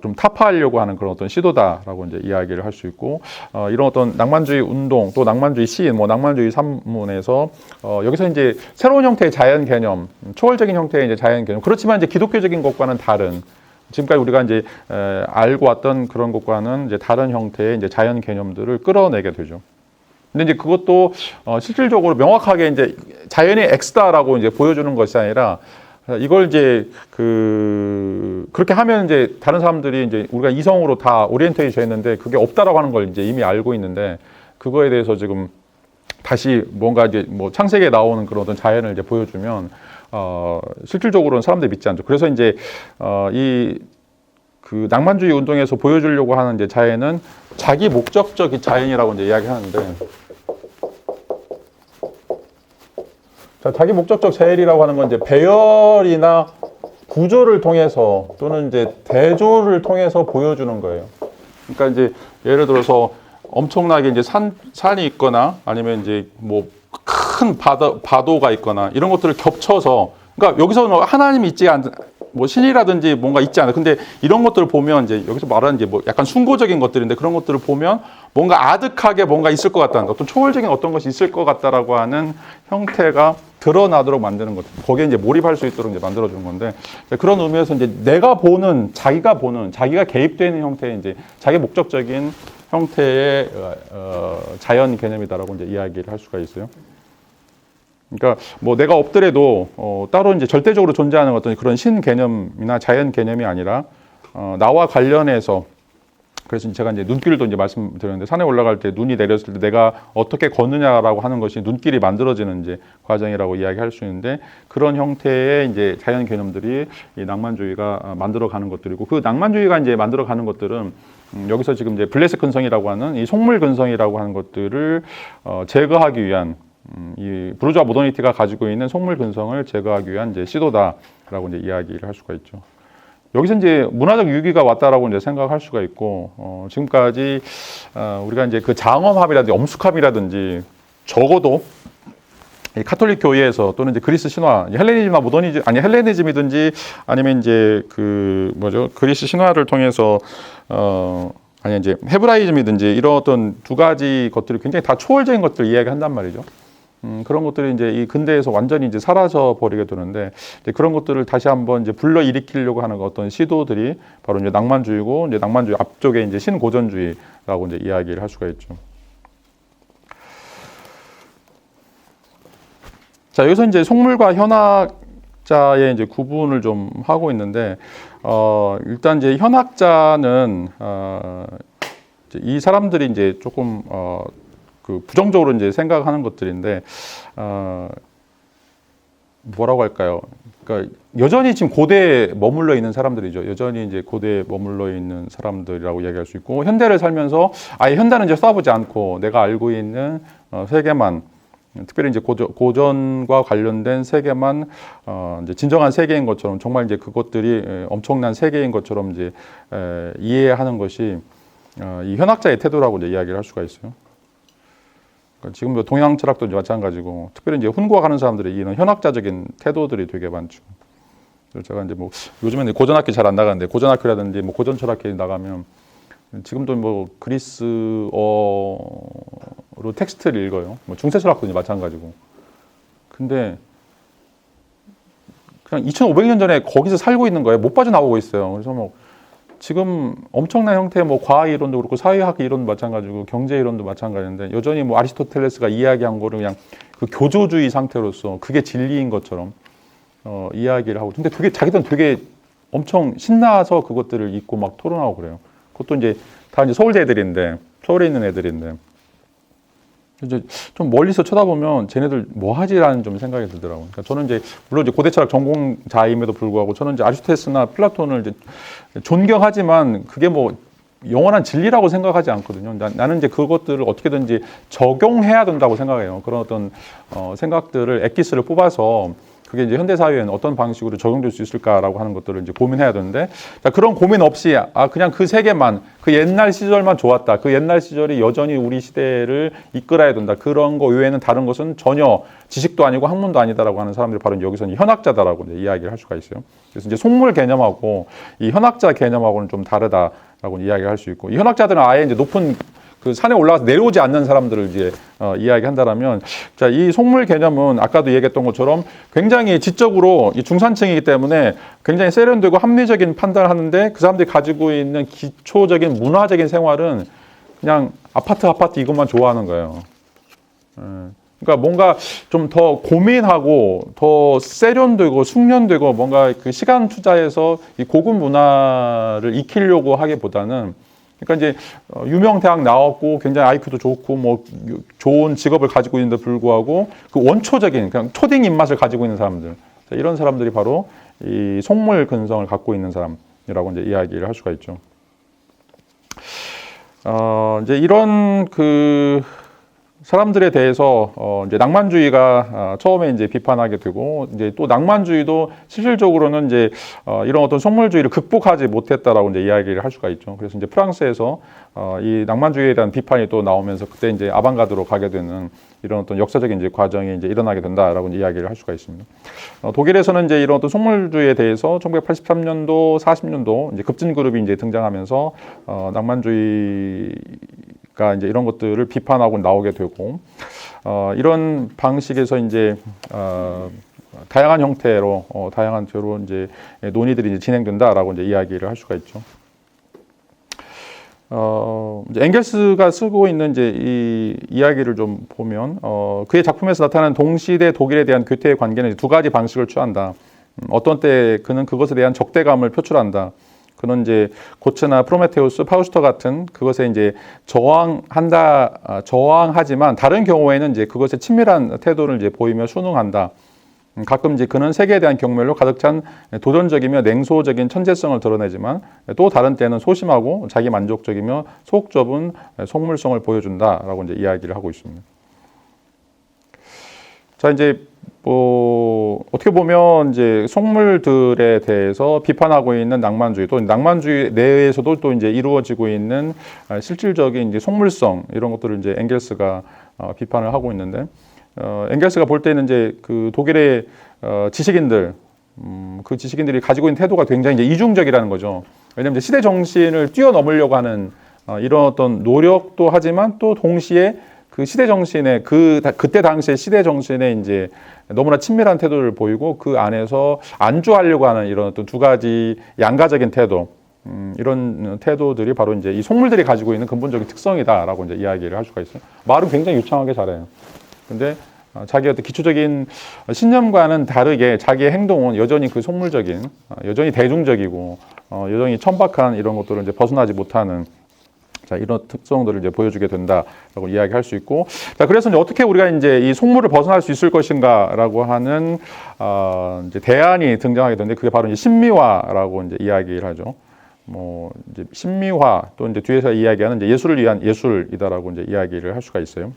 좀 타파하려고 하는 그런 어떤 시도다라고 이제 이야기를 할 수 있고, 이런 어떤 낭만주의 운동, 또 낭만주의 시인, 뭐 낭만주의 산문에서 여기서 이제 새로운 형태의 자연 개념, 초월적인 형태의 이제 자연 개념, 그렇지만 이제 기독교적인 것과는 다른, 지금까지 우리가 이제 알고 왔던 그런 것과는 이제 다른 형태의 이제 자연 개념들을 끌어내게 되죠. 근데 이제 그것도 실질적으로 명확하게 이제 자연이 X다라고 이제 보여주는 것이 아니라, 이걸 이제 그렇게 하면 이제 다른 사람들이 이제 우리가 이성으로 다 오리엔테이션 했는데 그게 없다라고 하는 걸 이제 이미 알고 있는데, 그거에 대해서 지금 다시 뭔가 이제 뭐 창세기에 나오는 그런 어떤 자연을 이제 보여주면 실질적으로는 사람들이 믿지 않죠. 그래서 이제 이 그 낭만주의 운동에서 보여주려고 하는 이제 자연은 자기 목적적인 자연이라고 이제 이야기하는데, 자, 자기 목적적 자연이라고 하는 건 이제 배열이나 구조를 통해서 또는 이제 대조를 통해서 보여주는 거예요. 그러니까 이제 예를 들어서 엄청나게 이제 산이 있거나 아니면 이제 뭐 큰 바도가 있거나 이런 것들을 겹쳐서, 그러니까 여기서는 하나님이 있지 않, 뭐 신이라든지 뭔가 있지 않아요. 근데 이런 것들을 보면 이제 여기서 말하는 이제 뭐 약간 숭고적인 것들인데, 그런 것들을 보면 뭔가 아득하게 뭔가 있을 것 같다는, 어떤 초월적인 어떤 것이 있을 것 같다라고 하는 형태가 드러나도록 만드는 것, 거기에 이제 몰입할 수 있도록 이제 만들어주는 건데, 그런 의미에서 이제 내가 보는, 자기가 개입되는 형태의 이제 자기 목적적인 형태의 자연 개념이다라고 이제 이야기를 할 수가 있어요. 그러니까 뭐 내가 없더라도 따로 이제 절대적으로 존재하는 어떤 그런 신 개념이나 자연 개념이 아니라 나와 관련해서, 그래서 제가 이제 눈길도 이제 말씀드렸는데, 산에 올라갈 때 눈이 내렸을 때 내가 어떻게 걷느냐라고 하는 것이 눈길이 만들어지는 이제 과정이라고 이야기할 수 있는데, 그런 형태의 이제 자연 개념들이 이 낭만주의가 만들어가는 것들이고, 그 낭만주의가 이제 만들어가는 것들은 여기서 지금 이제 블레셋 근성이라고 하는 이 속물 근성이라고 하는 것들을 제거하기 위한, 이 부르주아 모더니티가 가지고 있는 속물 근성을 제거하기 위한 이제 시도다라고 이제 이야기를 할 수가 있죠. 여기서 이제 문화적 위기가 왔다라고 이제 생각할 수가 있고, 지금까지 우리가 이제 그 장엄함이라든지 엄숙함이라든지, 적어도 이 카톨릭 교회에서 또는 이제 그리스 신화, 헬레니즘이나 모더니즘, 아니 헬레니즘이든지 아니면 이제 그 뭐죠, 그리스 신화를 통해서 아니 이제 헤브라이즘이든지 이런 어떤 두 가지 것들이 굉장히 다 초월적인 것들을 이야기한단 말이죠. 그런 것들이 이제 이 근대에서 완전히 이제 사라져 버리게 되는데, 이제 그런 것들을 다시 한번 이제 불러 일으키려고 하는 어떤 시도들이 바로 이제 낭만주의고, 이제 낭만주의 앞쪽에 이제 신고전주의라고 이제 이야기를 할 수가 있죠. 자, 여기서 이제 속물과 현학자의 이제 구분을 좀 하고 있는데, 일단 이제 현학자는, 이제 이 사람들이 이제 조금, 그 부정적으로 이제 생각하는 것들인데, 뭐라고 할까요? 그러니까 여전히 지금 고대에 머물러 있는 사람들이죠. 여전히 이제 고대에 머물러 있는 사람들이라고 이야기할 수 있고, 현대를 살면서 아예 현대는 이제 써보지 않고 내가 알고 있는 세계만, 특별히 이제 고전과 관련된 세계만 이제 진정한 세계인 것처럼, 정말 이제 그것들이 엄청난 세계인 것처럼 이제 이해하는 것이 이 현학자의 태도라고 이제 이야기를 할 수가 있어요. 그러니까 지금도 동양 철학도 이제 마찬가지고, 특별히 이제 훈구와 가는 사람들이 이런 현학자적인 태도들이 되게 많죠. 그래서 제가 이제 뭐 요즘에는 고전학교 잘 안 나가는데, 고전학교라든지 뭐 고전 철학회 나가면 지금도 뭐 그리스어로 텍스트를 읽어요. 뭐 중세 철학도 이제 마찬가지고. 근데 그냥 2,500년 전에 거기서 살고 있는 거예요. 못 빠져나오고 있어요. 그래서 뭐 지금 엄청난 형태의 뭐 과학 이론도 그렇고 사회학 이론도 마찬가지고 경제 이론도 마찬가지인데, 여전히 뭐 아리스토텔레스가 이야기한 거를 그냥 그 교조주의 상태로서 그게 진리인 것처럼 이야기를 하고, 근데 되게 자기들은 되게 엄청 신나서 그것들을 읽고 막 토론하고 그래요. 그것도 이제 다 이제 서울대 애들인데, 서울에 있는 애들인데, 이제 좀 멀리서 쳐다보면 쟤네들 뭐 하지라는 좀 생각이 들더라고요. 그러니까 저는 이제 물론 이제 고대 철학 전공자임에도 불구하고 저는 이제 아리스토텔레스나 플라톤을 이제 존경하지만 그게 뭐 영원한 진리라고 생각하지 않거든요. 나는 이제 그것들을 어떻게든지 적용해야 된다고 생각해요. 그런 어떤 생각들을 엑기스를 뽑아서 그게 이제 현대 사회에는 어떤 방식으로 적용될 수 있을까라고 하는 것들을 이제 고민해야 되는데, 자, 그런 고민 없이 그냥 그 세계만, 그 옛날 시절만 좋았다, 그 옛날 시절이 여전히 우리 시대를 이끌어야 된다, 그런 거 외에는 다른 것은 전혀 지식도 아니고 학문도 아니다라고 하는 사람들이 바로 여기서는 현학자다라고 이제 이야기를 할 수가 있어요. 그래서 이제 속물 개념하고 이 현학자 개념하고는 좀 다르다라고 이야기를 할 수 있고, 이 현학자들은 아예 이제 높은 그 산에 올라가서 내려오지 않는 사람들을 이제 이야기한다라면, 자, 이 속물 개념은 아까도 얘기했던 것처럼 굉장히 지적으로 이 중산층이기 때문에 굉장히 세련되고 합리적인 판단을 하는데, 그 사람들이 가지고 있는 기초적인 문화적인 생활은 그냥 아파트 이것만 좋아하는 거예요. 그러니까 뭔가 좀 더 고민하고 더 세련되고 숙련되고 뭔가 그 시간 투자해서 이 고급 문화를 익히려고 하기보다는, 그러니까 이제 유명 대학 나왔고 굉장히 IQ도 좋고 뭐 좋은 직업을 가지고 있는데 불구하고 그 원초적인 그냥 초딩 입맛을 가지고 있는 사람들, 이런 사람들이 바로 이 속물 근성을 갖고 있는 사람이라고 이제 이야기를 할 수가 있죠. 이제 이런 그 사람들에 대해서 이제 낭만주의가 처음에 이제 비판하게 되고, 이제 또 낭만주의도 실질적으로는 이제 이런 어떤 속물주의를 극복하지 못했다라고 이제 이야기를 할 수가 있죠. 그래서 이제 프랑스에서 이 낭만주의에 대한 비판이 또 나오면서 그때 이제 아방가드로 가게 되는 이런 어떤 역사적인 이제 과정이 이제 일어나게 된다라고 이제 이야기를 할 수가 있습니다. 독일에서는 이제 이런 어떤 속물주의에 대해서 1983년도, 40년도 이제 급진 그룹이 이제 등장하면서 낭만주의 이제 이런 것들을 비판하고 나오게 되고, 이런 방식에서 이제 다양한 형태로 이제 논의들이 이제 진행된다라고 이제 이야기를 할 수가 있죠. 이제 엥겔스가 쓰고 있는 이제 이 이야기를 좀 보면, 그의 작품에서 나타나는 동시대 독일에 대한 교태의 관계는 두 가지 방식을 취한다. 어떤 때 그는 그것에 대한 적대감을 표출한다. 그는 이제 고츠나 프로메테우스, 파우스터 같은 그것에 이제 저항하지만 다른 경우에는 이제 그것에 친밀한 태도를 이제 보이며 순응한다. 가끔 이제 그는 세계에 대한 경멸로 가득 찬 도전적이며 냉소적인 천재성을 드러내지만, 또 다른 때는 소심하고 자기 만족적이며 속 좁은 속물성을 보여준다라고 이제 이야기를 하고 있습니다. 자, 이제 뭐 어떻게 보면 이제 속물들에 대해서 비판하고 있는 낭만주의, 또 낭만주의 내에서도 또 이제 이루어지고 있는 실질적인 이제 속물성, 이런 것들을 이제 엥겔스가 비판을 하고 있는데, 엥겔스가 볼 때는 이제 그 독일의 지식인들, 그 지식인들이 가지고 있는 태도가 굉장히 이제 이중적이라는 거죠. 왜냐하면 이제 시대 정신을 뛰어넘으려고 하는 이런 어떤 노력도 하지만, 또 동시에 그 시대 정신에 그때 당시의 시대 정신에 이제 너무나 친밀한 태도를 보이고, 그 안에서 안주하려고 하는 이런 어떤 두 가지 양가적인 태도, 이런 태도들이 바로 이제 이 속물들이 가지고 있는 근본적인 특성이다라고 이제 이야기를 할 수가 있어요. 말은 굉장히 유창하게 잘해요. 근데 자기의 어떤 기초적인 신념과는 다르게 자기의 행동은 여전히 그 속물적인, 여전히 대중적이고, 여전히 천박한 이런 것들을 이제 벗어나지 못하는 자, 이런 특성들을 이제 보여주게 된다라고 이야기할 수 있고, 자, 그래서 이제 어떻게 우리가 이제 이 속물을 벗어날 수 있을 것인가라고 하는 이제 대안이 등장하게 되는데, 그게 바로 이제 신미화라고 이제 이야기를 하죠. 뭐 이제 신미화 또 이제 뒤에서 이야기하는 이제 예술을 위한 예술이다라고 이제 이야기를 할 수가 있어요.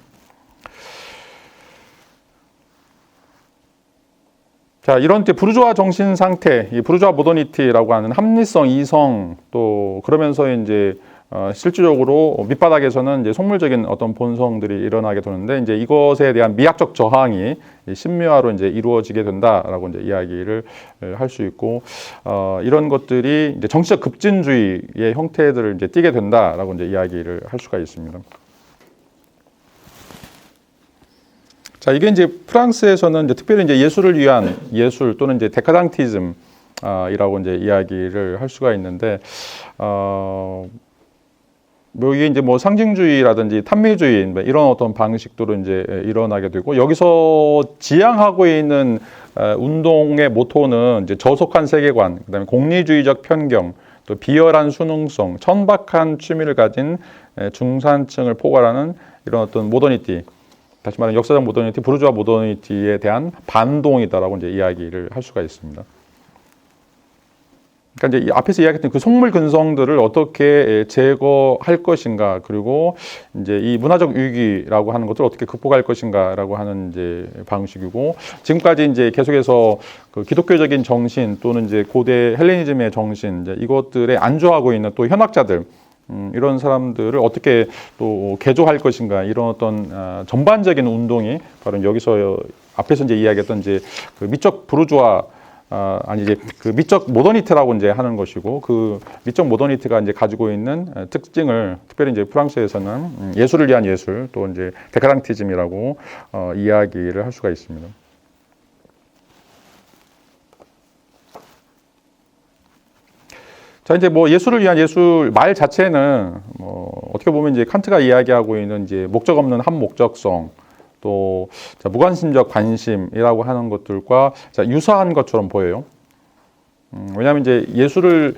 자, 이런 이제 부르주아 정신 상태, 이 부르주아 모더니티라고 하는 합리성, 이성 또 그러면서 이제 실질적으로 밑바닥에서는 이제 속물적인 어떤 본성들이 일어나게 되는데 이제 이것에 대한 미학적 저항이 신미화로 이제 이루어지게 된다라고 이제 이야기를 할 수 있고 이런 것들이 이제 정치적 급진주의의 형태들을 이제 띠게 된다라고 이제 이야기를 할 수가 있습니다. 자, 이게 이제 프랑스에서는 이제 특별히 이제 예술을 위한 예술 또는 이제 데카당티즘 이라고 이제 이야기를 할 수가 있는데 뭐 이게 이제 뭐 상징주의라든지 탐미주의 이런 어떤 방식도로 이제 일어나게 되고 여기서 지향하고 있는 운동의 모토는 이제 저속한 세계관, 그다음에 공리주의적 편견, 또 비열한 수능성, 천박한 취미를 가진 중산층을 포괄하는 이런 어떤 모더니티, 다시 말하면 역사적 모더니티, 부르주아 모더니티에 대한 반동이다라고 이제 이야기를 할 수가 있습니다. 그러니까 이제 앞에서 이야기했던 그 속물 근성들을 어떻게 제거할 것인가, 그리고 이제 이 문화적 위기라고 하는 것들을 어떻게 극복할 것인가라고 하는 이제 방식이고, 지금까지 이제 계속해서 그 기독교적인 정신 또는 이제 고대 헬레니즘의 정신, 이제 이것들에 안주하고 있는 또 현학자들, 이런 사람들을 어떻게 또 개조할 것인가, 이런 어떤 전반적인 운동이 바로 여기서 앞에서 이제 이야기했던 이제 그 미적 부르주아 이제 그 미적 모더니티라고 이제 하는 것이고, 그 미적 모더니티가 이제 가지고 있는 특징을 특별히 이제 프랑스에서는 예술을 위한 예술 또 이제 데카당티즘이라고 이야기를 할 수가 있습니다. 자, 이제 뭐 예술을 위한 예술 말 자체는 뭐 어떻게 보면 이제 칸트가 이야기하고 있는 이제 목적 없는 한목적성, 또 무관심적 관심이라고 하는 것들과 유사한 것처럼 보여요. 왜냐하면 이제 예술을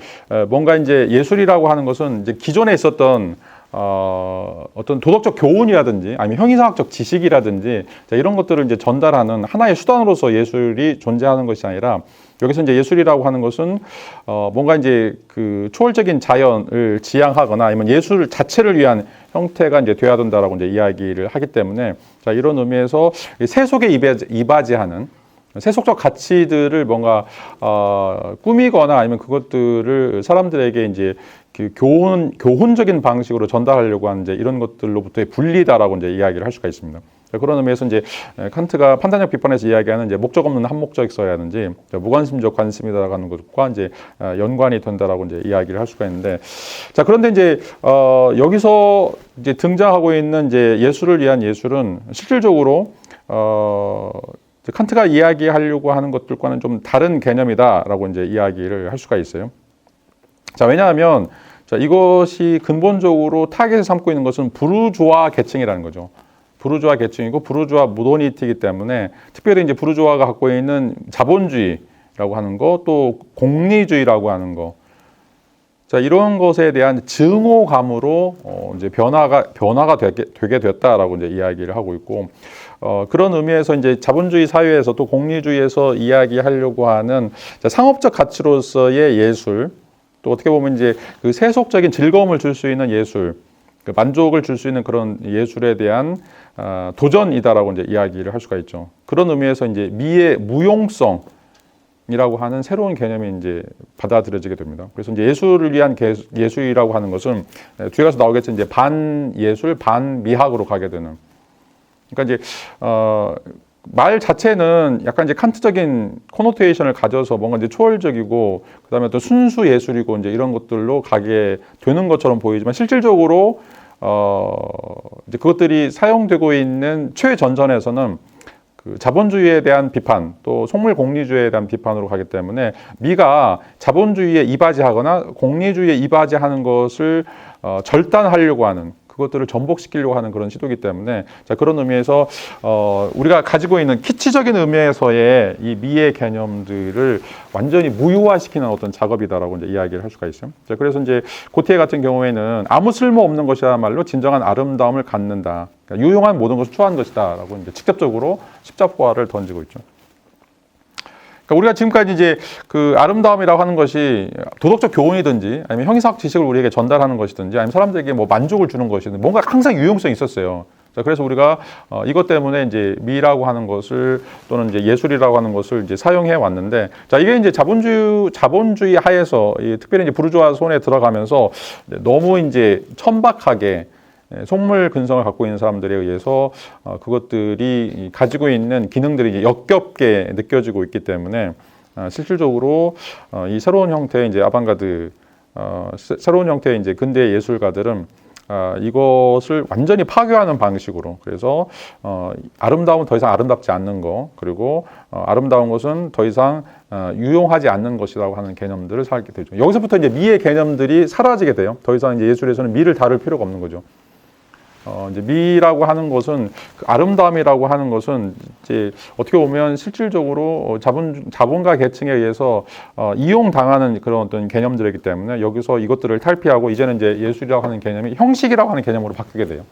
뭔가 이제 예술이라고 하는 것은 이제 기존에 있었던 어떤 도덕적 교훈이라든지 아니면 형이상학적 지식이라든지 이런 것들을 이제 전달하는 하나의 수단으로서 예술이 존재하는 것이 아니라, 여기서 이제 예술이라고 하는 것은 뭔가 이제 그 초월적인 자연을 지향하거나 아니면 예술 자체를 위한 형태가 이제 돼야 된다라고 이제 이야기를 하기 때문에, 자, 이런 의미에서 세속에 이바지하는 세속적 가치들을 뭔가 꾸미거나 아니면 그것들을 사람들에게 이제 그 교훈적인 방식으로 전달하려고 하는 이제 이런 것들로부터의 분리다라고 이제 이야기를 할 수가 있습니다. 그런 의미에서 이제 칸트가 판단력 비판에서 이야기하는 이제 목적 없는 한목적성이라든지 무관심적 관심이라고 하는 것과 이제 연관이 된다라고 이제 이야기를 할 수가 있는데, 자, 그런데 이제 여기서 이제 등장하고 있는 이제 예술을 위한 예술은 실질적으로 칸트가 이야기하려고 하는 것들과는 좀 다른 개념이다라고 이제 이야기를 할 수가 있어요. 자, 왜냐하면 이것이 근본적으로 타겟을 삼고 있는 것은 부르주아 계층이라는 거죠. 부르주아 계층이고 부르주아 모더니티이기 때문에, 특별히 이제 부르주아가 갖고 있는 자본주의라고 하는 거, 또 공리주의라고 하는 거, 자, 이런 것에 대한 증오감으로 이제 변화가 되게 됐다라고 이제 이야기를 하고 있고, 그런 의미에서 이제 자본주의 사회에서 또 공리주의에서 이야기하려고 하는 상업적 가치로서의 예술, 또 어떻게 보면 이제 그 세속적인 즐거움을 줄 수 있는 예술, 그 만족을 줄 수 있는 그런 예술에 대한 도전이다라고 이제 이야기를 할 수가 있죠. 그런 의미에서 이제 미의 무용성이라고 하는 새로운 개념이 이제 받아들여지게 됩니다. 그래서 이제 예술을 위한 예술이라고 하는 것은 뒤에 가서 나오겠지만 이제 반예술, 반미학으로 가게 되는. 그러니까 이제 말 자체는 약간 이제 칸트적인 코노테이션을 가져서 뭔가 이제 초월적이고, 그다음에 또 순수 예술이고 이제 이런 것들로 가게 되는 것처럼 보이지만, 실질적으로 이제 그것들이 사용되고 있는 최전선에서는 그 자본주의에 대한 비판, 또 속물 공리주의에 대한 비판으로 가기 때문에, 미가 자본주의에 이바지하거나 공리주의에 이바지하는 것을 절단하려고 하는, 그것들을 전복시키려고 하는 그런 시도이기 때문에 자, 그런 의미에서 우리가 가지고 있는 키치적인 의미에서의 이 미의 개념들을 완전히 무효화시키는 어떤 작업이다라고 이제 이야기를 할 수가 있어요. 자, 그래서 이제 고티에 같은 경우에는 아무 쓸모 없는 것이야말로 진정한 아름다움을 갖는다. 그러니까 유용한 모든 것을 초월한 것이다라고 이제 직접적으로 십자포화를 던지고 있죠. 그러니까 우리가 지금까지 이제 그 아름다움이라고 하는 것이 도덕적 교훈이든지 아니면 형이사학 지식을 우리에게 전달하는 것이든지 아니면 사람들에게 뭐 만족을 주는 것이든 뭔가 항상 유용성이 있었어요. 자, 그래서 우리가 이것 때문에 이제 미라고 하는 것을 또는 이제 예술이라고 하는 것을 이제 사용해 왔는데 자, 이게 이제 자본주의 하에서 특별히 이제 부르주아 손에 들어가면서 너무 이제 천박하게 속물 근성을 갖고 있는 사람들에 의해서 그것들이 가지고 있는 기능들이 이제 역겹게 느껴지고 있기 때문에 실질적으로 이 새로운 형태의 이제 아방가드 새로운 형태의 이제 근대 예술가들은 이것을 완전히 파괴하는 방식으로 그래서 아름다움은 더 이상 아름답지 않는 거 그리고 아름다운 것은 더 이상 유용하지 않는 것이라고 하는 개념들을 살게 되죠. 여기서부터 이제 미의 개념들이 사라지게 돼요. 더 이상 이제 예술에서는 미를 다룰 필요가 없는 거죠. 이제 미라고 하는 것은 아름다움이라고 하는 것은 이제 어떻게 보면 실질적으로 자본가 계층에 의해서 이용당하는 그런 어떤 개념들이기 때문에 여기서 이것들을 탈피하고 이제는 이제 예술이라고 하는 개념이 형식이라고 하는 개념으로 바뀌게 돼요.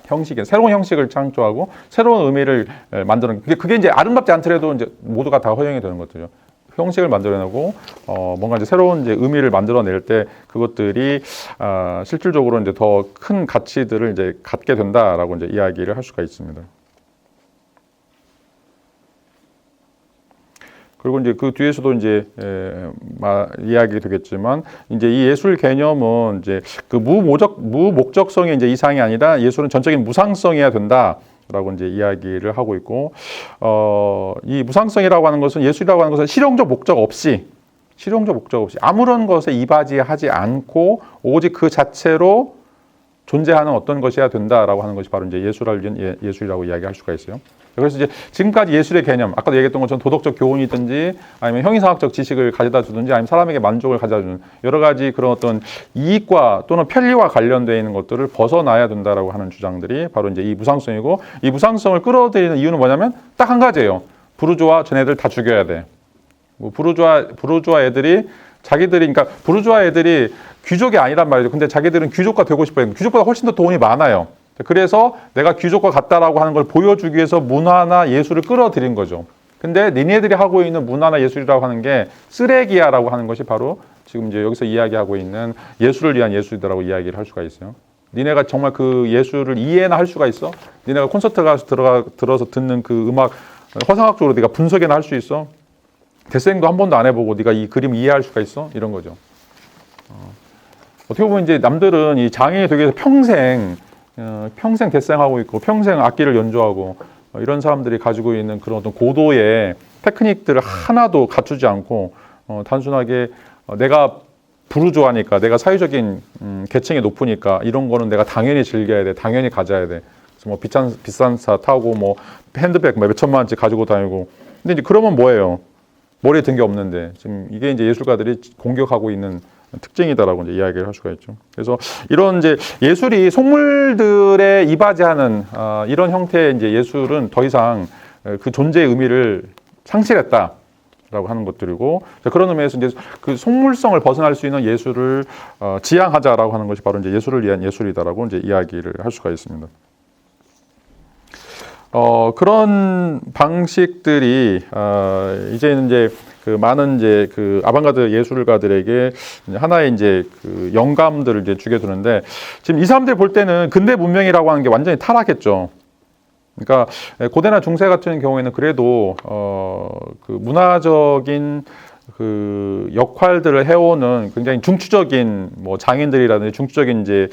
형식이 새로운 형식을 창조하고 새로운 의미를 만드는 그게 이제 아름답지 않더라도 이제 모두가 다 허용이 되는 것들이죠. 형식을 만들어내고 뭔가 이제 새로운 이제 의미를 만들어낼 때 그것들이 실질적으로 이제 더 큰 가치들을 이제 갖게 된다라고 이제 이야기를 할 수가 있습니다. 그리고 이제 그 뒤에서도 이제 이야기 되겠지만 이제 이 예술 개념은 이제 그 무목적성의 이제 이상이 아니라 예술은 전적인 무상성이어야 된다. 라고 이제 이야기를 하고 있고, 이 무상성이라고 하는 것은 예술이라고 하는 것은 실용적 목적 없이 아무런 것에 이바지하지 않고 오직 그 자체로 존재하는 어떤 것이어야 된다라고 하는 것이 바로 이제 예술이라고 이야기할 수가 있어요. 그래서 이제 지금까지 예술의 개념, 아까도 얘기했던 것처럼 도덕적 교훈이든지 아니면 형이상학적 지식을 가져다 주든지 아니면 사람에게 만족을 가져다 주는 여러 가지 그런 어떤 이익과 또는 편리와 관련되어 있는 것들을 벗어나야 된다라고 하는 주장들이 바로 이제 이 무상성이고 이 무상성을 끌어들이는 이유는 뭐냐면 딱 한 가지예요. 부르주아 쟤네들 다 죽여야 돼. 뭐 부르주아 애들이 그러니까 부르주아 애들이 귀족이 아니란 말이죠. 근데 자기들은 귀족과 되고 싶어요. 귀족보다 훨씬 더 돈이 많아요. 그래서 내가 귀족과 같다라고 하는 걸 보여주기 위해서 문화나 예술을 끌어들인 거죠. 근데 니네들이 하고 있는 문화나 예술이라고 하는 게 쓰레기야라고 하는 것이 바로 지금 이제 여기서 이야기하고 있는 예술을 위한 예술이다라고 이야기를 할 수가 있어요. 니네가 정말 그 예술을 이해나 할 수가 있어? 니네가 콘서트 가서 들어서 듣는 그 음악 허상학적으로 네가 분석이나 할 수 있어? 데생도 한 번도 안 해보고 네가 이 그림 이해할 수가 있어? 이런 거죠. 어떻게 보면 이제 남들은 이 장애인이 되기 위해서 평생 데생하고 있고 평생 악기를 연주하고 이런 사람들이 가지고 있는 그런 어떤 고도의 테크닉들을 하나도 갖추지 않고 단순하게 내가 부르주아니까 내가 사회적인 계층이 높으니까 이런 거는 내가 당연히 즐겨야 돼, 당연히 가져야 돼. 그래서 뭐 비싼 차 타고 뭐 핸드백 몇 천만 원씩 가지고 다니고. 근데 이제 그러면 뭐예요? 머리에 든 게 없는데 지금 이게 이제 예술가들이 공격하고 있는 특징이다라고 이제 이야기를 할 수가 있죠. 그래서 이런 이제 예술이 속물들에 이바지하는 이런 형태의 이제 예술은 더 이상 그 존재의 의미를 상실했다라고 하는 것들이고 그런 의미에서 이제 그 속물성을 벗어날 수 있는 예술을 지향하자라고 하는 것이 바로 이제 예술을 위한 예술이다라고 이제 이야기를 할 수가 있습니다. 그런 방식들이 이제는 이제 그 많은 이제 그 아방가드 예술가들에게 하나의 이제 그 영감들을 이제 주게 되는데 지금 이 사람들 볼 때는 근대 문명이라고 하는 게 완전히 타락했죠. 그러니까 고대나 중세 같은 경우에는 그래도 그 문화적인 그 역할들을 해오는 굉장히 중추적인 뭐 장인들이라든지 중추적인 이제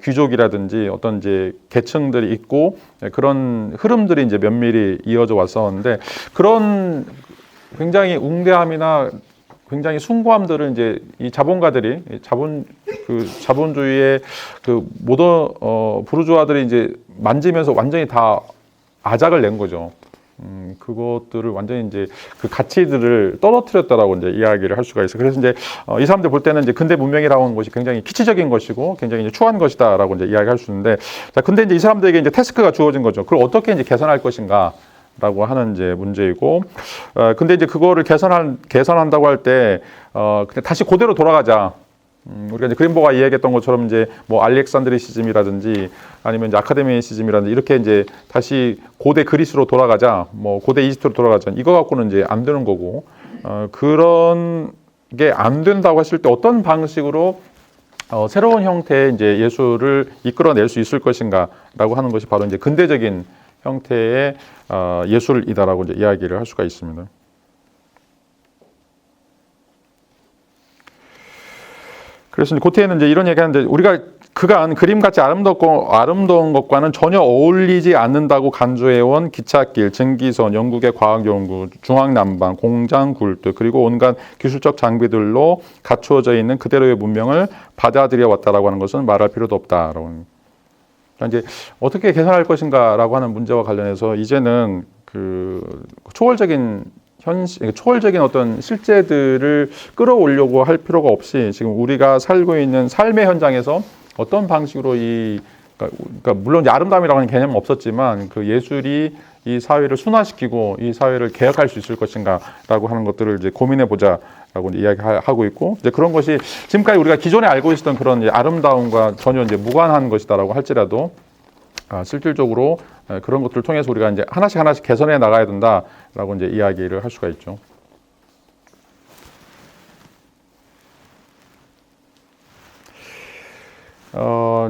귀족이라든지 어떤 이제 계층들이 있고 그런 흐름들이 이제 면밀히 이어져 왔었는데 그런 굉장히 웅대함이나 굉장히 숭고함들을 이제 이 자본가들이 자본주의의 그 부르주아들이 이제 만지면서 완전히 다 아작을 낸 거죠. 그것들을 완전히 이제 그 가치들을 떨어뜨렸다라고 이제 이야기를 할 수가 있어요. 그래서 이제 이 사람들 볼 때는 이제 근대 문명이라고 하는 것이 굉장히 키치적인 것이고 굉장히 이제 추한 것이다라고 이제 이야기할 수 있는데, 자, 근데 이제 이 사람들에게 이제 태스크가 주어진 거죠. 그걸 어떻게 이제 개선할 것인가? 라고 하는 이제 문제이고, 근데 이제 그거를 개선한다고 할 때, 그냥 다시 고대로 돌아가자. 우리가 이제 그린버가 이야기했던 것처럼 이제 뭐 알렉산드리시즘이라든지 아니면 이제 아카데미시즘이라든지 이렇게 이제 다시 고대 그리스로 돌아가자, 뭐 고대 이집트로 돌아가자, 이거 갖고는 이제 안 되는 거고, 그런 게 안 된다고 했을 때 어떤 방식으로 새로운 형태의 이제 예술을 이끌어낼 수 있을 것인가라고 하는 것이 바로 이제 근대적인 형태의 예술이다라고 이제 이야기를 할 수가 있습니다. 그래서 이제 고태에는 이제 이런 얘기하는데, 우리가 그간 그림같이 아름다운 것과는 전혀 어울리지 않는다고 간주해온 기찻길, 증기선, 영국의 과학연구, 중앙난방, 공장 굴뚝, 그리고 온갖 기술적 장비들로 갖추어져 있는 그대로의 문명을 받아들여 왔다라고 하는 것은 말할 필요도 없다라고. 그러니까 이제 어떻게 개선할 것인가라고 하는 문제와 관련해서 이제는 그 초월적인 어떤 실제들을 끌어오려고 할 필요가 없이 지금 우리가 살고 있는 삶의 현장에서 어떤 방식으로 그러니까 물론 아름다움이라고 하는 개념은 없었지만 그 예술이 이 사회를 순화시키고 이 사회를 개혁할 수 있을 것인가라고 하는 것들을 이제 고민해 보자라고 이야기하고 있고, 이제 그런 것이 지금까지 우리가 기존에 알고 있었던 그런 아름다움과 전혀 이제 무관한 것이다라고 할지라도 실질적으로 그런 것들을 통해서 우리가 이제 하나씩 개선해 나가야 된다라고 이제 이야기를 할 수가 있죠.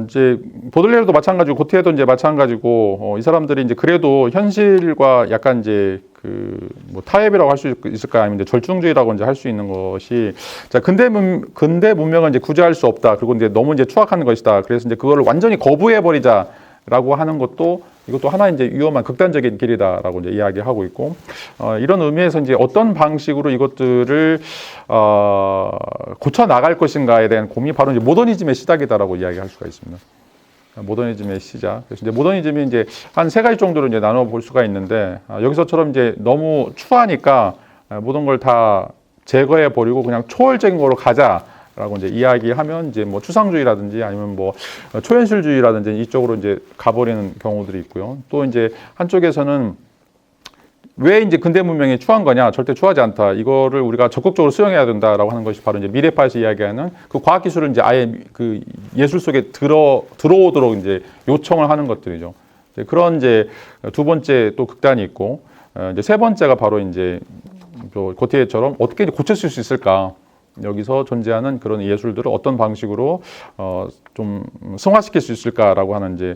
이제 보들레르도 마찬가지고 고티에도 이제 마찬가지고, 이 사람들이 이제 그래도 현실과 약간 이제 그 뭐 타협이라고 할 수 있을까, 아니면 이제 절충주의라고 이제 할 수 있는 것이, 자, 근대 문명은 이제 구제할 수 없다. 그리고 이제 너무 이제 추악한 것이다. 그래서 이제 그거를 완전히 거부해 버리자라고 하는 것도, 이것도 하나 이제 위험한 극단적인 길이다라고 이제 이야기하고 있고, 이런 의미에서 이제 어떤 방식으로 이것들을 고쳐 나갈 것인가에 대한 고민이 바로 이제 모더니즘의 시작이다라고 이야기할 수가 있습니다. 모더니즘의 시작. 그래서 이제 모더니즘이 이제 한 세 가지 정도로 이제 나눠 볼 수가 있는데, 여기서처럼 이제 너무 추하니까 모든 걸 다 제거해 버리고 그냥 초월적인 거로 가자라고 이제 이야기하면 이제 뭐 추상주의라든지 아니면 뭐 초현실주의라든지 이쪽으로 이제 가버리는 경우들이 있고요. 또 이제 한쪽에서는 왜 이제 근대 문명이 추한 거냐? 절대 추하지 않다. 이거를 우리가 적극적으로 수용해야 된다라고 하는 것이 바로 이제 미래파에서 이야기하는 그 과학 기술을 이제 아예 그 예술 속에 들어오도록 이제 요청을 하는 것들이죠. 이제 그런 이제 두 번째 또 극단이 있고, 이제 세 번째가 바로 이제 고티에처럼 어떻게 고칠 수 있을까? 여기서 존재하는 그런 예술들을 어떤 방식으로 좀 승화시킬 수 있을까라고 하는 이제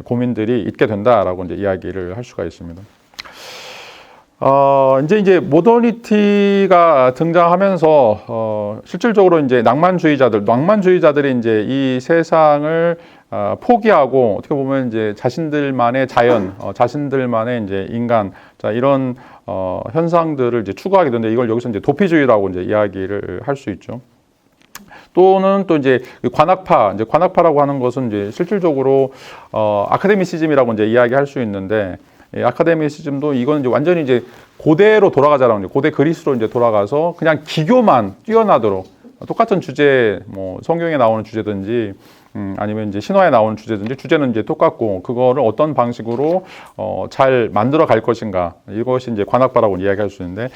고민들이 있게 된다라고 이제 이야기를 할 수가 있습니다. 이제 모더니티가 등장하면서 실질적으로 이제 낭만주의자들이 이제 이 세상을 포기하고 어떻게 보면 이제 자신들만의 자연, 자신들만의 이제 인간, 자, 이런 현상들을 이제 추구하게 되는데, 이걸 여기서 이제 도피주의라고 이제 이야기를 할 수 있죠. 또는 또 이제 관학파라고 하는 것은 이제 실질적으로 아카데미시즘이라고 이제 이야기할 수 있는데, 아카데미시즘도 이거는 이제 완전히 이제 고대로 돌아가자라는 거죠. 고대 그리스로 이제 돌아가서 그냥 기교만 뛰어나도록 똑같은 주제, 뭐 성경에 나오는 주제든지 아니면 이제 신화에 나오는 주제든지 주제는 이제 똑같고 그거를 어떤 방식으로 잘 만들어 갈 것인가, 이것이 이제 관학파라고 이야기할 수 있는데,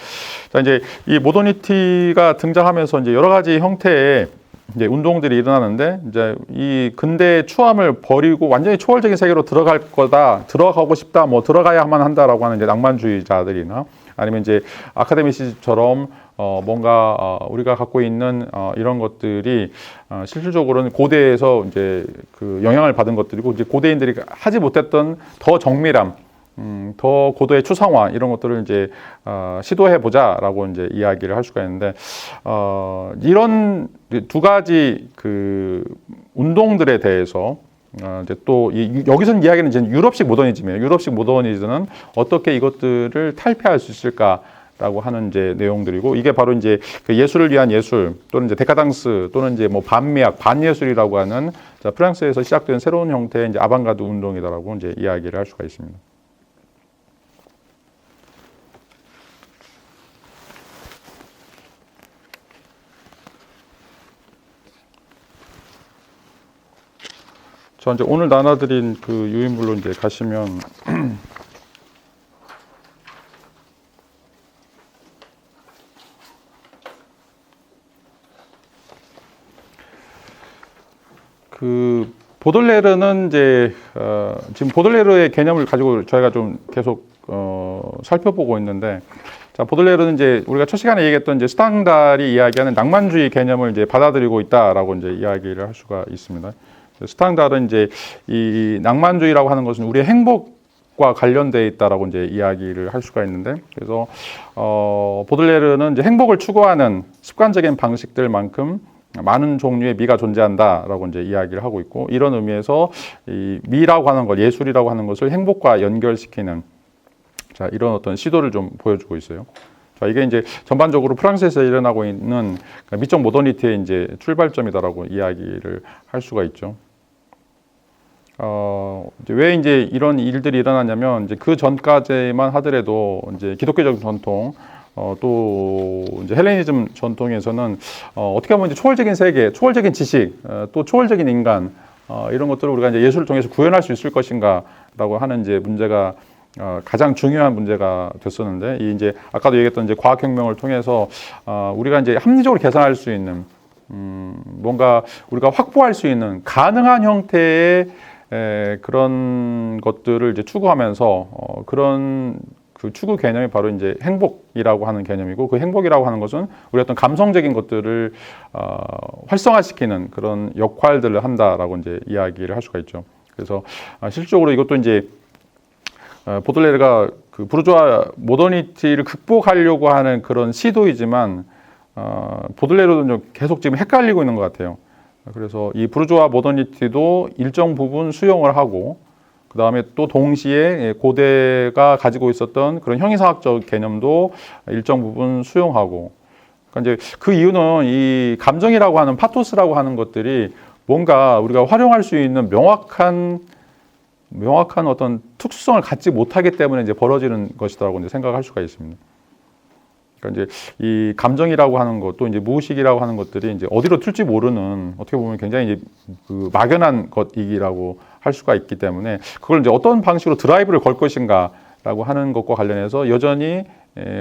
자, 이제 이 모더니티가 등장하면서 이제 여러 가지 형태의 이제 운동들이 일어나는데, 이제 이 근대의 추함을 버리고 완전히 초월적인 세계로 들어가고 싶다, 뭐 들어가야만 한다라고 하는 이제 낭만주의자들이나 아니면 이제 아카데미시즘처럼 뭔가 우리가 갖고 있는 이런 것들이 실질적으로는 고대에서 이제 그 영향을 받은 것들이고, 이제 고대인들이 하지 못했던 더 정밀함, 더 고도의 추상화, 이런 것들을 이제 시도해 보자라고 이제 이야기를 할 수가 있는데, 이런 두 가지 그 운동들에 대해서 이제 또 여기서 이야기는 이제 유럽식 모더니즘이에요. 유럽식 모더니즘은 어떻게 이것들을 탈피할 수 있을까라고 하는 이제 내용들이고, 이게 바로 이제 그 예술을 위한 예술, 또는 이제 데카당스, 또는 이제 뭐 반미학, 반예술이라고 하는, 자, 프랑스에서 시작된 새로운 형태의 이제 아방가르드 운동이다라고 이제 이야기를 할 수가 있습니다. 자, 이제 오늘 나눠드린 그 유인물로 이제 가시면 그 보들레르는 이제 지금 보들레르의 개념을 가지고 저희가 좀 계속 살펴보고 있는데, 자, 보들레르는 이제 우리가 첫 시간에 얘기했던 이제 스탕달이 이야기하는 낭만주의 개념을 이제 받아들이고 있다라고 이제 이야기를 할 수가 있습니다. 스탕달은 이제 이 낭만주의라고 하는 것은 우리의 행복과 관련되어 있다라고 이제 이야기를 할 수가 있는데, 그래서 보들레르는 이제 행복을 추구하는 습관적인 방식들만큼 많은 종류의 미가 존재한다라고 이제 이야기를 하고 있고, 이런 의미에서 이 미라고 하는 것, 예술이라고 하는 것을 행복과 연결시키는, 자, 이런 어떤 시도를 좀 보여주고 있어요. 자, 이게 이제 전반적으로 프랑스에서 일어나고 있는 미적 모더니티의 이제 출발점이다라고 이야기를 할 수가 있죠. 왜 이제 이런 일들이 일어났냐면, 이제 그 전까지만 하더라도 이제 기독교적 전통, 또 이제 헬레니즘 전통에서는 어떻게 보면 이제 초월적인 세계, 초월적인 지식, 또 초월적인 인간, 이런 것들을 우리가 이제 예술을 통해서 구현할 수 있을 것인가라고 하는 이제 문제가 가장 중요한 문제가 됐었는데, 이 이제 아까도 얘기했던 이제 과학혁명을 통해서 우리가 이제 합리적으로 계산할 수 있는 뭔가 우리가 확보할 수 있는 가능한 형태의 그런 것들을 이제 추구하면서 그런 그 추구 개념이 바로 이제 행복이라고 하는 개념이고, 그 행복이라고 하는 것은 우리 어떤 감성적인 것들을 활성화시키는 그런 역할들을 한다라고 이제 이야기를 할 수가 있죠. 그래서 실질적으로 이것도 이제 보들레르가 그 부르주아 모더니티를 극복하려고 하는 그런 시도이지만, 보들레르도 계속 지금 헷갈리고 있는 것 같아요. 그래서 이 부르주아 모더니티도 일정 부분 수용을 하고, 그 다음에 또 동시에 고대가 가지고 있었던 그런 형이상학적 개념도 일정 부분 수용하고, 그러니까 이제 그 이유는 이 감정이라고 하는 파토스라고 하는 것들이 뭔가 우리가 활용할 수 있는 명확한 어떤 특수성을 갖지 못하기 때문에 이제 벌어지는 것이라고 이제 생각할 수가 있습니다. 그러니까 이제 이 감정이라고 하는 것, 또 이제 무의식이라고 하는 것들이 이제 어디로 튈지 모르는, 어떻게 보면 굉장히 이제 그 막연한 것이라고 할 수가 있기 때문에, 그걸 이제 어떤 방식으로 드라이브를 걸 것인가라고 하는 것과 관련해서 여전히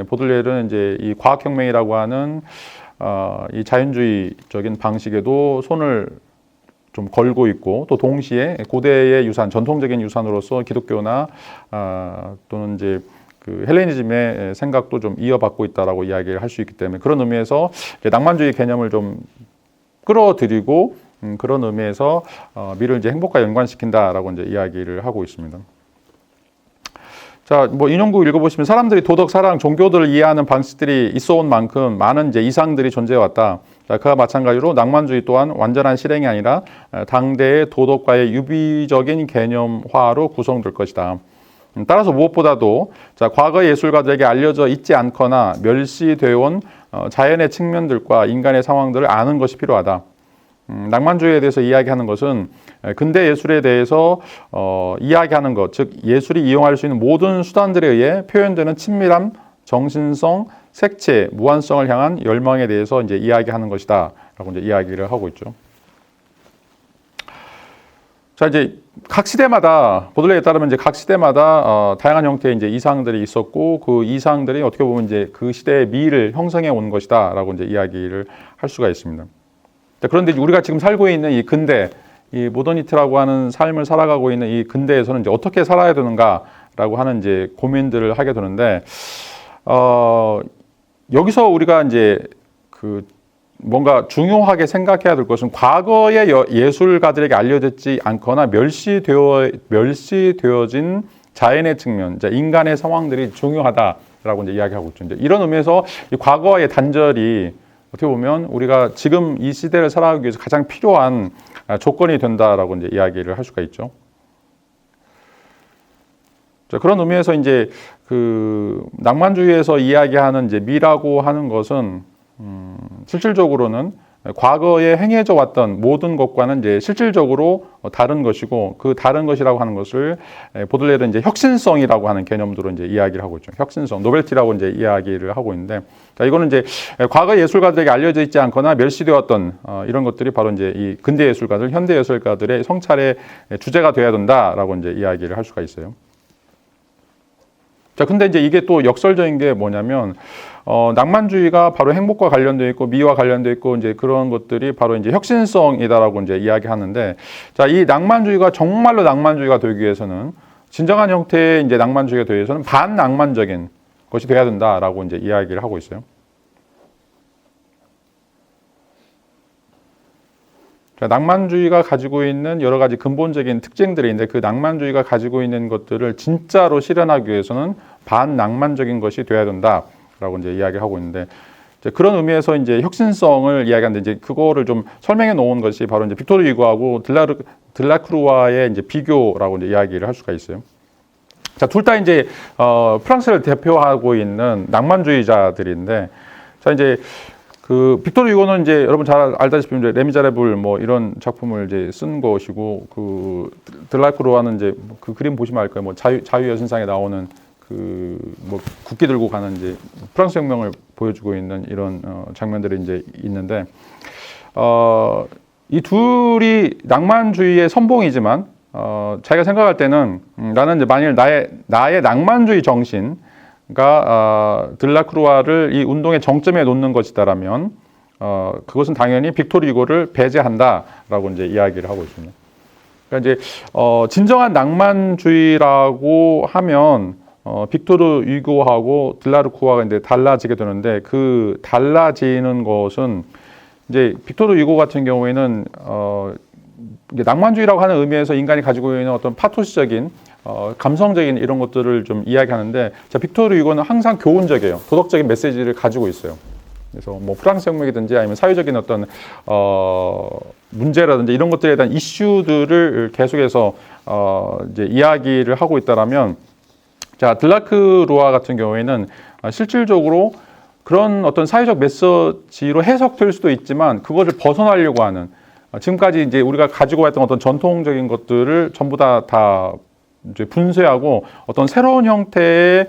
보들레르는 이제 이 과학혁명이라고 하는 이 자연주의적인 방식에도 손을 좀 걸고 있고, 또 동시에 고대의 유산, 전통적인 유산으로서 기독교나 또는 이제 그 헬레니즘의 생각도 좀 이어받고 있다라고 이야기를 할 수 있기 때문에, 그런 의미에서 낭만주의 개념을 좀 끌어들이고 그런 의미에서 미를 이제 행복과 연관시킨다라고 이제 이야기를 하고 있습니다. 자, 뭐 인용구 읽어보시면, 사람들이 도덕, 사랑, 종교들을 이해하는 방식들이 있어온 만큼 많은 이제 이상들이 존재해왔다. 자, 그와 마찬가지로 낭만주의 또한 완전한 실행이 아니라 당대의 도덕과의 유비적인 개념화로 구성될 것이다. 따라서 무엇보다도 자, 과거 예술가들에게 알려져 있지 않거나 멸시되어 온 자연의 측면들과 인간의 상황들을 아는 것이 필요하다. 낭만주의에 대해서 이야기하는 것은 근대 예술에 대해서 이야기하는 것, 즉 예술이 이용할 수 있는 모든 수단들에 의해 표현되는 친밀함, 정신성, 색채, 무한성을 향한 열망에 대해서 이제 이야기하는 것이다라고 이제 이야기를 하고 있죠. 자, 이제 각 시대마다, 보들레르에 따르면 이제 각 시대마다 다양한 형태의 이제 이상들이 있었고, 그 이상들이 어떻게 보면 이제 그 시대의 미를 형성해 온 것이다라고 이제 이야기를 할 수가 있습니다. 그런데 우리가 지금 살고 있는 이 근대, 이 모더니티라고 하는 삶을 살아가고 있는 이 근대에서는 이제 어떻게 살아야 되는가라고 하는 이제 고민들을 하게 되는데, 여기서 우리가 이제 그 뭔가 중요하게 생각해야 될 것은, 과거의 예술가들에게 알려졌지 않거나 멸시되어진 자연의 측면, 인간의 상황들이 중요하다라고 이제 이야기하고 있죠. 이제 이런 의미에서 이 과거와의 단절이 어떻게 보면 우리가 지금 이 시대를 살아가기 위해서 가장 필요한 조건이 된다라고 이제 이야기를 할 수가 있죠. 자, 그런 의미에서 이제 그 낭만주의에서 이야기하는 이제 미라고 하는 것은 실질적으로는 과거에 행해져 왔던 모든 것과는 이제 실질적으로 다른 것이고, 그 다른 것이라고 하는 것을 보들레르는 이제 혁신성이라고 하는 개념으로 이제 이야기를 하고 있죠. 혁신성, 노벨티라고 이제 이야기를 하고 있는데, 자, 이거는 이제 과거 예술가들에게 알려져 있지 않거나 멸시되었던 이런 것들이 바로 이제 이 근대 예술가들, 현대 예술가들의 성찰의 주제가 되어야 된다라고 이제 이야기를 할 수가 있어요. 자, 근데 이제 이게 또 역설적인 게 뭐냐면, 낭만주의가 바로 행복과 관련되어 있고, 미와 관련되어 있고, 이제 그런 것들이 바로 이제 혁신성이다라고 이제 이야기하는데, 자, 이 낭만주의가 정말로 낭만주의가 되기 위해서는, 진정한 형태의 이제 낭만주의가 되기 위해서는 반낭만적인 것이 돼야 된다라고 이제 이야기를 하고 있어요. 낭만주의가 가지고 있는 여러 가지 근본적인 특징들이 있는데, 그 낭만주의가 가지고 있는 것들을 진짜로 실현하기 위해서는 반낭만적인 것이 되어야 된다라고 이제 이야기를 하고 있는데, 이제 그런 의미에서 이제 혁신성을 이야기하는데, 이제 그거를 좀 설명해 놓은 것이 바로 이제 빅토르 유고하고 들라크루아의 이제 비교라고 이제 이야기를 할 수가 있어요. 자, 둘 다 이제 프랑스를 대표하고 있는 낭만주의자들인데, 자, 이제 그 빅토르 유고는 이제 여러분 잘 알다시피 이제 레미제라블 뭐 이런 작품을 이제 쓴 것이고, 그 들라크루아는 이제 그 그림 보시면 알 거예요. 뭐 자유 여신상에 나오는 그 뭐 국기 들고 가는 이제 프랑스 혁명을 보여주고 있는 이런 장면들이 이제 있는데, 이 둘이 낭만주의의 선봉이지만 자기가 생각할 때는 나는 이제 만일 나의 낭만주의 정신 들라크루아를 이 운동의 정점에 놓는 것이다라면 그것은 당연히 빅토르 유고를 배제한다라고 이제 이야기를 하고 있습니다. 그러니까 이제 진정한 낭만주의라고 하면 빅토르 유고하고 들라크루아가 이제 달라지게 되는데, 그 달라지는 것은 이제 빅토르 유고 같은 경우에는 낭만주의라고 하는 의미에서 인간이 가지고 있는 어떤 파토스적인 감성적인 이런 것들을 좀 이야기하는데, 자, 빅토르 유고는 항상 교훈적이에요. 도덕적인 메시지를 가지고 있어요. 그래서 뭐 프랑스 혁명이든지 아니면 사회적인 어떤 문제라든지 이런 것들에 대한 이슈들을 계속해서 이제 이야기를 하고 있다라면, 자, 들라크루아 같은 경우에는 실질적으로 그런 어떤 사회적 메시지로 해석될 수도 있지만, 그것을 벗어나려고 하는, 지금까지 이제 우리가 가지고 왔던 어떤 전통적인 것들을 전부 다 이제 분쇄하고 어떤 새로운 형태의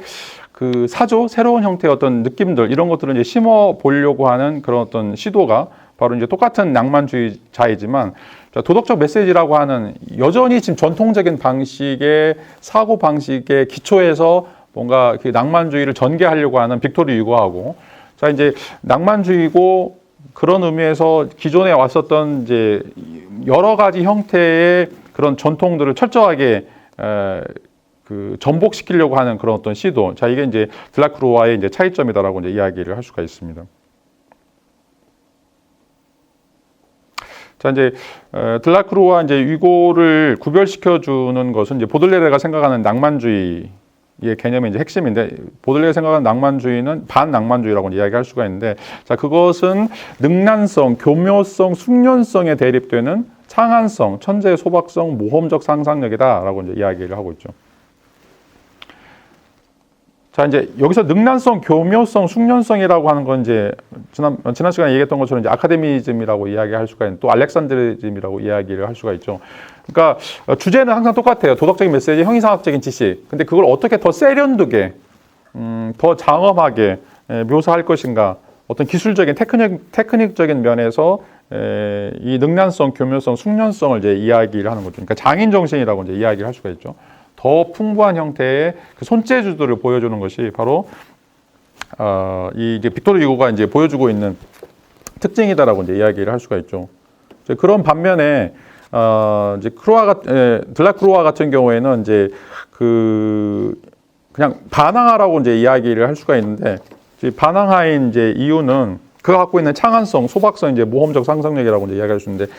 그 사조, 새로운 형태의 어떤 느낌들, 이런 것들을 이제 심어 보려고 하는 그런 어떤 시도가 바로 이제 똑같은 낭만주의자이지만, 도덕적 메시지라고 하는 여전히 지금 전통적인 방식의 사고 방식의 기초에서 뭔가 그 낭만주의를 전개하려고 하는 빅토르 유고하고, 자, 이제 낭만주의고 그런 의미에서 기존에 왔었던 이제 여러 가지 형태의 그런 전통들을 철저하게 그 전복시키려고 하는 그런 어떤 시도. 자, 이게 이제 들라크루아의 이제 차이점이다라고 이제 이야기를 할 수가 있습니다. 자, 이제 들라크루아 이제 유고를 구별시켜 주는 것은 이제 보들레르가 생각하는 낭만주의의 개념의 이제 핵심인데, 보들레르가 생각하는 낭만주의는 반낭만주의라고 이야기할 수가 있는데, 자, 그것은 능란성, 교묘성, 숙련성에 대립되는 창안성, 천재 소박성, 모험적 상상력이다라고 이제 이야기를 하고 있죠. 자, 이제 여기서 능란성, 교묘성, 숙련성이라고 하는 건 이제 지난 시간에 얘기했던 것처럼 이제 아카데미즘이라고 이야기할 수가 있는, 또 알렉산드리즘이라고 이야기를 할 수가 있죠. 그러니까 주제는 항상 똑같아요. 도덕적인 메시지, 형이상학적인 지식. 근데 그걸 어떻게 더 세련되게, 더 장엄하게 묘사할 것인가, 어떤 기술적인 테크닉적인 면에서 이 능란성, 교묘성, 숙련성을 이제 이야기를 하는 거죠. 그러니까 장인 정신이라고 이제 이야기를 할 수가 있죠. 더 풍부한 형태의 그 손재주들을 보여주는 것이 바로 이 이제 빅토르 유고가 이제 보여주고 있는 특징이다라고 이제 이야기를 할 수가 있죠. 그런 반면에 이제 들라크루아 같은 경우에는 이제 그냥 반항하라고 이제 이야기를 할 수가 있는데, 반항하인 이제 이유는 그가 갖고 있는 창안성, 소박성, 이제 모험적 상상력이라고 이제 이야기할 수 있는데,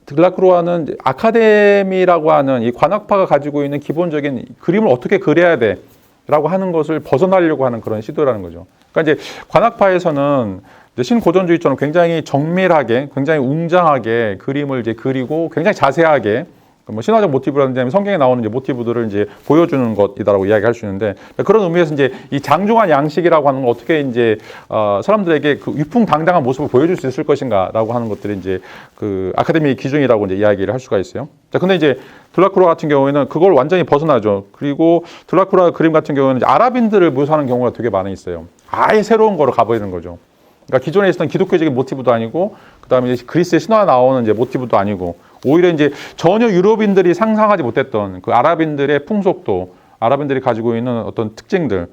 들라크루아는 아카데미라고 하는 이 관학파가 가지고 있는 기본적인 그림을 어떻게 그려야 돼라고 하는 것을 벗어나려고 하는 그런 시도라는 거죠. 그러니까 이제 관학파에서는 이제 신고전주의처럼 굉장히 정밀하게, 굉장히 웅장하게 그림을 이제 그리고 굉장히 자세하게 뭐 신화적 모티브라는 성경에 나오는 이제 모티브들을 이제 보여주는 것이다라고 이야기할 수 있는데, 그런 의미에서 이제 이 장중한 양식이라고 하는 건 어떻게 이제 사람들에게 그 위풍당당한 모습을 보여줄 수 있을 것인가라고 하는 것들이 이제 그 아카데미의 기준이라고 이제 이야기를 할 수가 있어요. 자, 근데 이제 드라큘라 같은 경우에는 그걸 완전히 벗어나죠. 그리고 드라큘라 그림 같은 경우에는 이제 아랍인들을 묘사하는 경우가 되게 많이 있어요. 아예 새로운 거로 가버리는 거죠. 그러니까 기존에 있었던 기독교적인 모티브도 아니고, 그 다음에 이제 그리스의 신화 나오는 이제 모티브도 아니고, 오히려 이제 전혀 유럽인들이 상상하지 못했던 그 아랍인들의 풍속도, 아랍인들이 가지고 있는 어떤 특징들을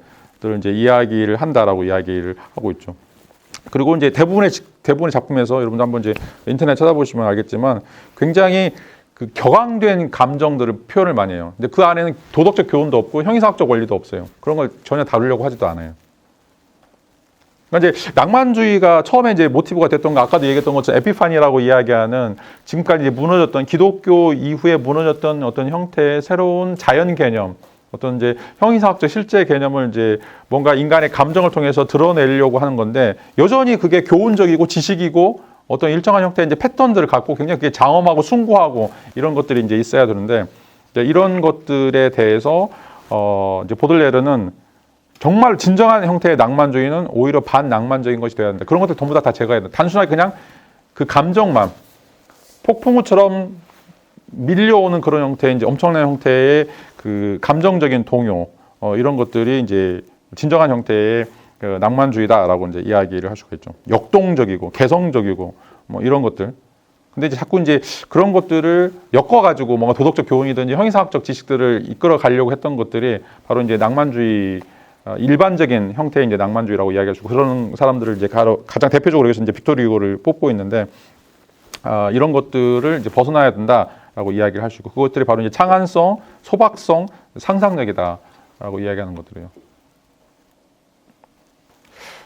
이제 이야기를 한다라고 이야기를 하고 있죠. 그리고 이제 대부분의 작품에서 여러분도 한번 이제 인터넷 찾아보시면 알겠지만 굉장히 그 격앙된 감정들을 표현을 많이 해요. 근데 그 안에는 도덕적 교훈도 없고 형이상학적 원리도 없어요. 그런 걸 전혀 다루려고 하지도 않아요. 그러니까 이제 낭만주의가 처음에 이제 모티브가 됐던 거, 아까도 얘기했던 것처럼 에피파니라고 이야기하는 지금까지 이제 무너졌던 기독교 이후에 무너졌던 어떤 형태의 새로운 자연 개념, 어떤 이제 형이상학적 실제 개념을 이제 뭔가 인간의 감정을 통해서 드러내려고 하는 건데, 여전히 그게 교훈적이고 지식이고 어떤 일정한 형태의 이제 패턴들을 갖고 굉장히 그게 장엄하고 숭고하고 이런 것들이 이제 있어야 되는데, 이런 것들에 대해서 이제 보들레르는 정말 진정한 형태의 낭만주의는 오히려 반낭만적인 것이 되어야 된다. 그런 것들 전부 다 제거해야 된다. 단순하게 그냥 그 감정만 폭풍우처럼 밀려오는 그런 형태의 이제 엄청난 형태의 그 감정적인 동요, 이런 것들이 이제 진정한 형태의 그 낭만주의다라고 이제 이야기를 할 수가 있죠. 역동적이고 개성적이고 뭐 이런 것들. 근데 이제 자꾸 이제 그런 것들을 엮어가지고 뭔가 도덕적 교훈이든지 형이상학적 지식들을 이끌어 가려고 했던 것들이 바로 이제 낭만주의, 일반적인 형태의 이제 낭만주의라고 이야기할 수 있고, 그런 사람들을 이제 가장 대표적으로 여기서 이제 빅토르 유고를 뽑고 있는데, 이런 것들을 이제 벗어나야 된다라고 이야기를 할 수 있고, 그것들이 바로 이제 창안성, 소박성, 상상력이다라고 이야기하는 것들이에요.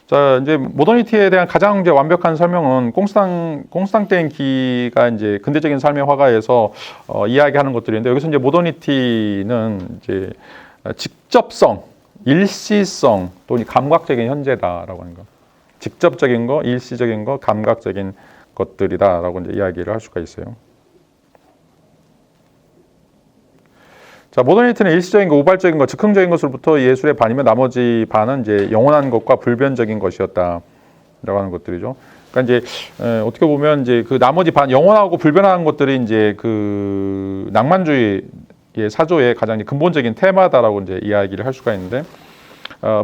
자, 이제 모더니티에 대한 가장 이제 완벽한 설명은 꽁스탄틴 기가 이제 근대적인 삶의 화가에서 이야기하는 것들인데, 여기서 이제 모더니티는 이제 직접성, 일시성 또는 감각적인 현재다라고 하는 거. 직접적인 거, 일시적인 거, 감각적인 것들이다라고 이제 이야기를 할 수가 있어요. 자, 모더니티는 일시적인 거, 우발적인 거, 즉흥적인 것으로부터 예술의 반이면 나머지 반은 이제 영원한 것과 불변적인 것이었다라고 하는 것들이죠. 그러니까 이제 어떻게 보면 이제 그 나머지 반, 영원하고 불변한 것들이 이제 그 낭만주의 사조의 가장 근본적인 테마다라고 이제 이야기를 할 수가 있는데,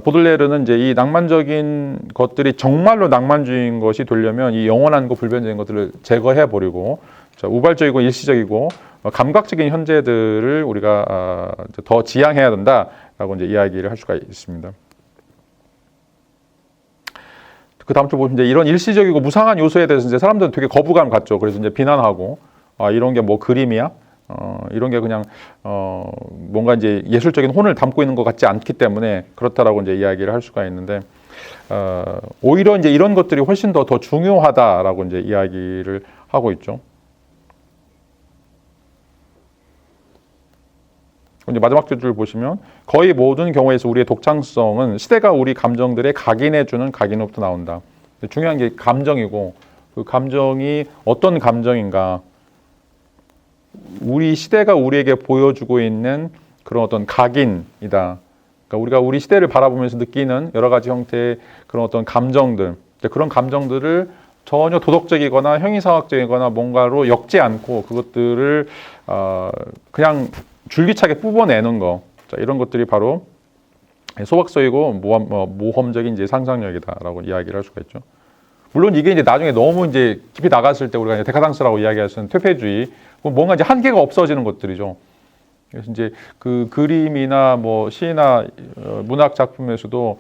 보들레르는 이제 이 낭만적인 것들이 정말로 낭만주의인 것이 되려면 이 영원한 거, 불변적인 것들을 제거해 버리고, 우발적이고 일시적이고 감각적인 현재들을 우리가 더 지향해야 된다라고 이제 이야기를 할 수가 있습니다. 그 다음 주 보시면 이제 이런 일시적이고 무상한 요소에 대해서 이제 사람들은 되게 거부감 갖죠. 그래서 이제 비난하고, 이런 게 뭐 그림이야? 이런 게 그냥 뭔가 이제 예술적인 혼을 담고 있는 것 같지 않기 때문에 그렇다라고 이제 이야기를 할 수가 있는데, 오히려 이제 이런 것들이 훨씬 더 중요하다라고 이제 이야기를 하고 있죠. 이제 마지막 줄 보시면 거의 모든 경우에서 우리의 독창성은 시대가 우리 감정들에 각인해주는 각인으로부터 나온다. 중요한 게 감정이고, 그 감정이 어떤 감정인가, 우리 시대가 우리에게 보여주고 있는 그런 어떤 각인이다. 그러니까 우리가 우리 시대를 바라보면서 느끼는 여러 가지 형태의 그런 어떤 감정들, 그런 감정들을 전혀 도덕적이거나 형이상학적이거나 뭔가로 엮지 않고 그것들을 그냥 줄기차게 뽑아내는 거, 이런 것들이 바로 소박성이고 모험적인 이제 상상력이다라고 이야기를 할 수가 있죠. 물론 이게 이제 나중에 너무 이제 깊이 나갔을 때 우리가 이제 데카당스라고 이야기할 수 있는 퇴폐주의, 뭔가 이제 한계가 없어지는 것들이죠. 그래서 이제 그 그림이나 뭐 시나 문학 작품에서도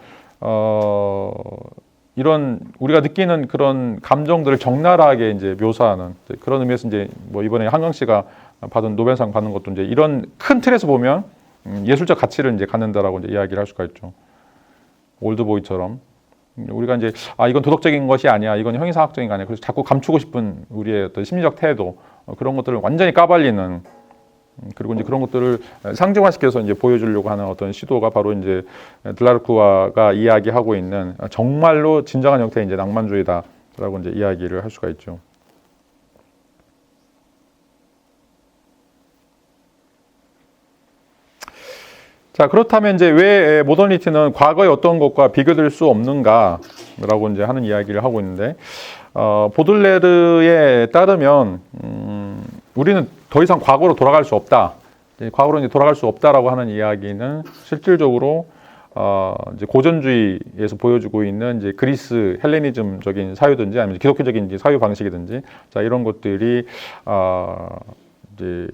이런 우리가 느끼는 그런 감정들을 적나라하게 이제 묘사하는 그런 의미에서 이제 뭐 이번에 한강 씨가 받은 노벨상 받는 것도 이제 이런 큰 틀에서 보면 예술적 가치를 이제 갖는다라고 이제 이야기를 할 수가 있죠. 올드보이처럼 우리가 이제 이건 도덕적인 것이 아니야, 이건 형이상학적인 거 아니야. 그래서 자꾸 감추고 싶은 우리의 어떤 심리적 태도, 그런 것들을 완전히 까발리는, 그리고 이제 그런 것들을 상징화시켜서 이제 보여주려고 하는 어떤 시도가 바로 이제 드라큘라가 이야기하고 있는 정말로 진정한 형태의 이제 낭만주의다라고 이제 이야기를 할 수가 있죠. 자, 그렇다면 이제 왜 모더니티는 과거의 어떤 것과 비교될 수 없는가라고 이제 하는 이야기를 하고 있는데, 보들레르에 따르면, 우리는 더 이상 과거로 돌아갈 수 없다. 과거로 이제 돌아갈 수 없다라고 하는 이야기는 실질적으로, 이제 고전주의에서 보여주고 있는 이제 그리스 헬레니즘적인 사유든지 아니면 기독교적인 이제 사유 방식이든지, 자, 이런 것들이, 이제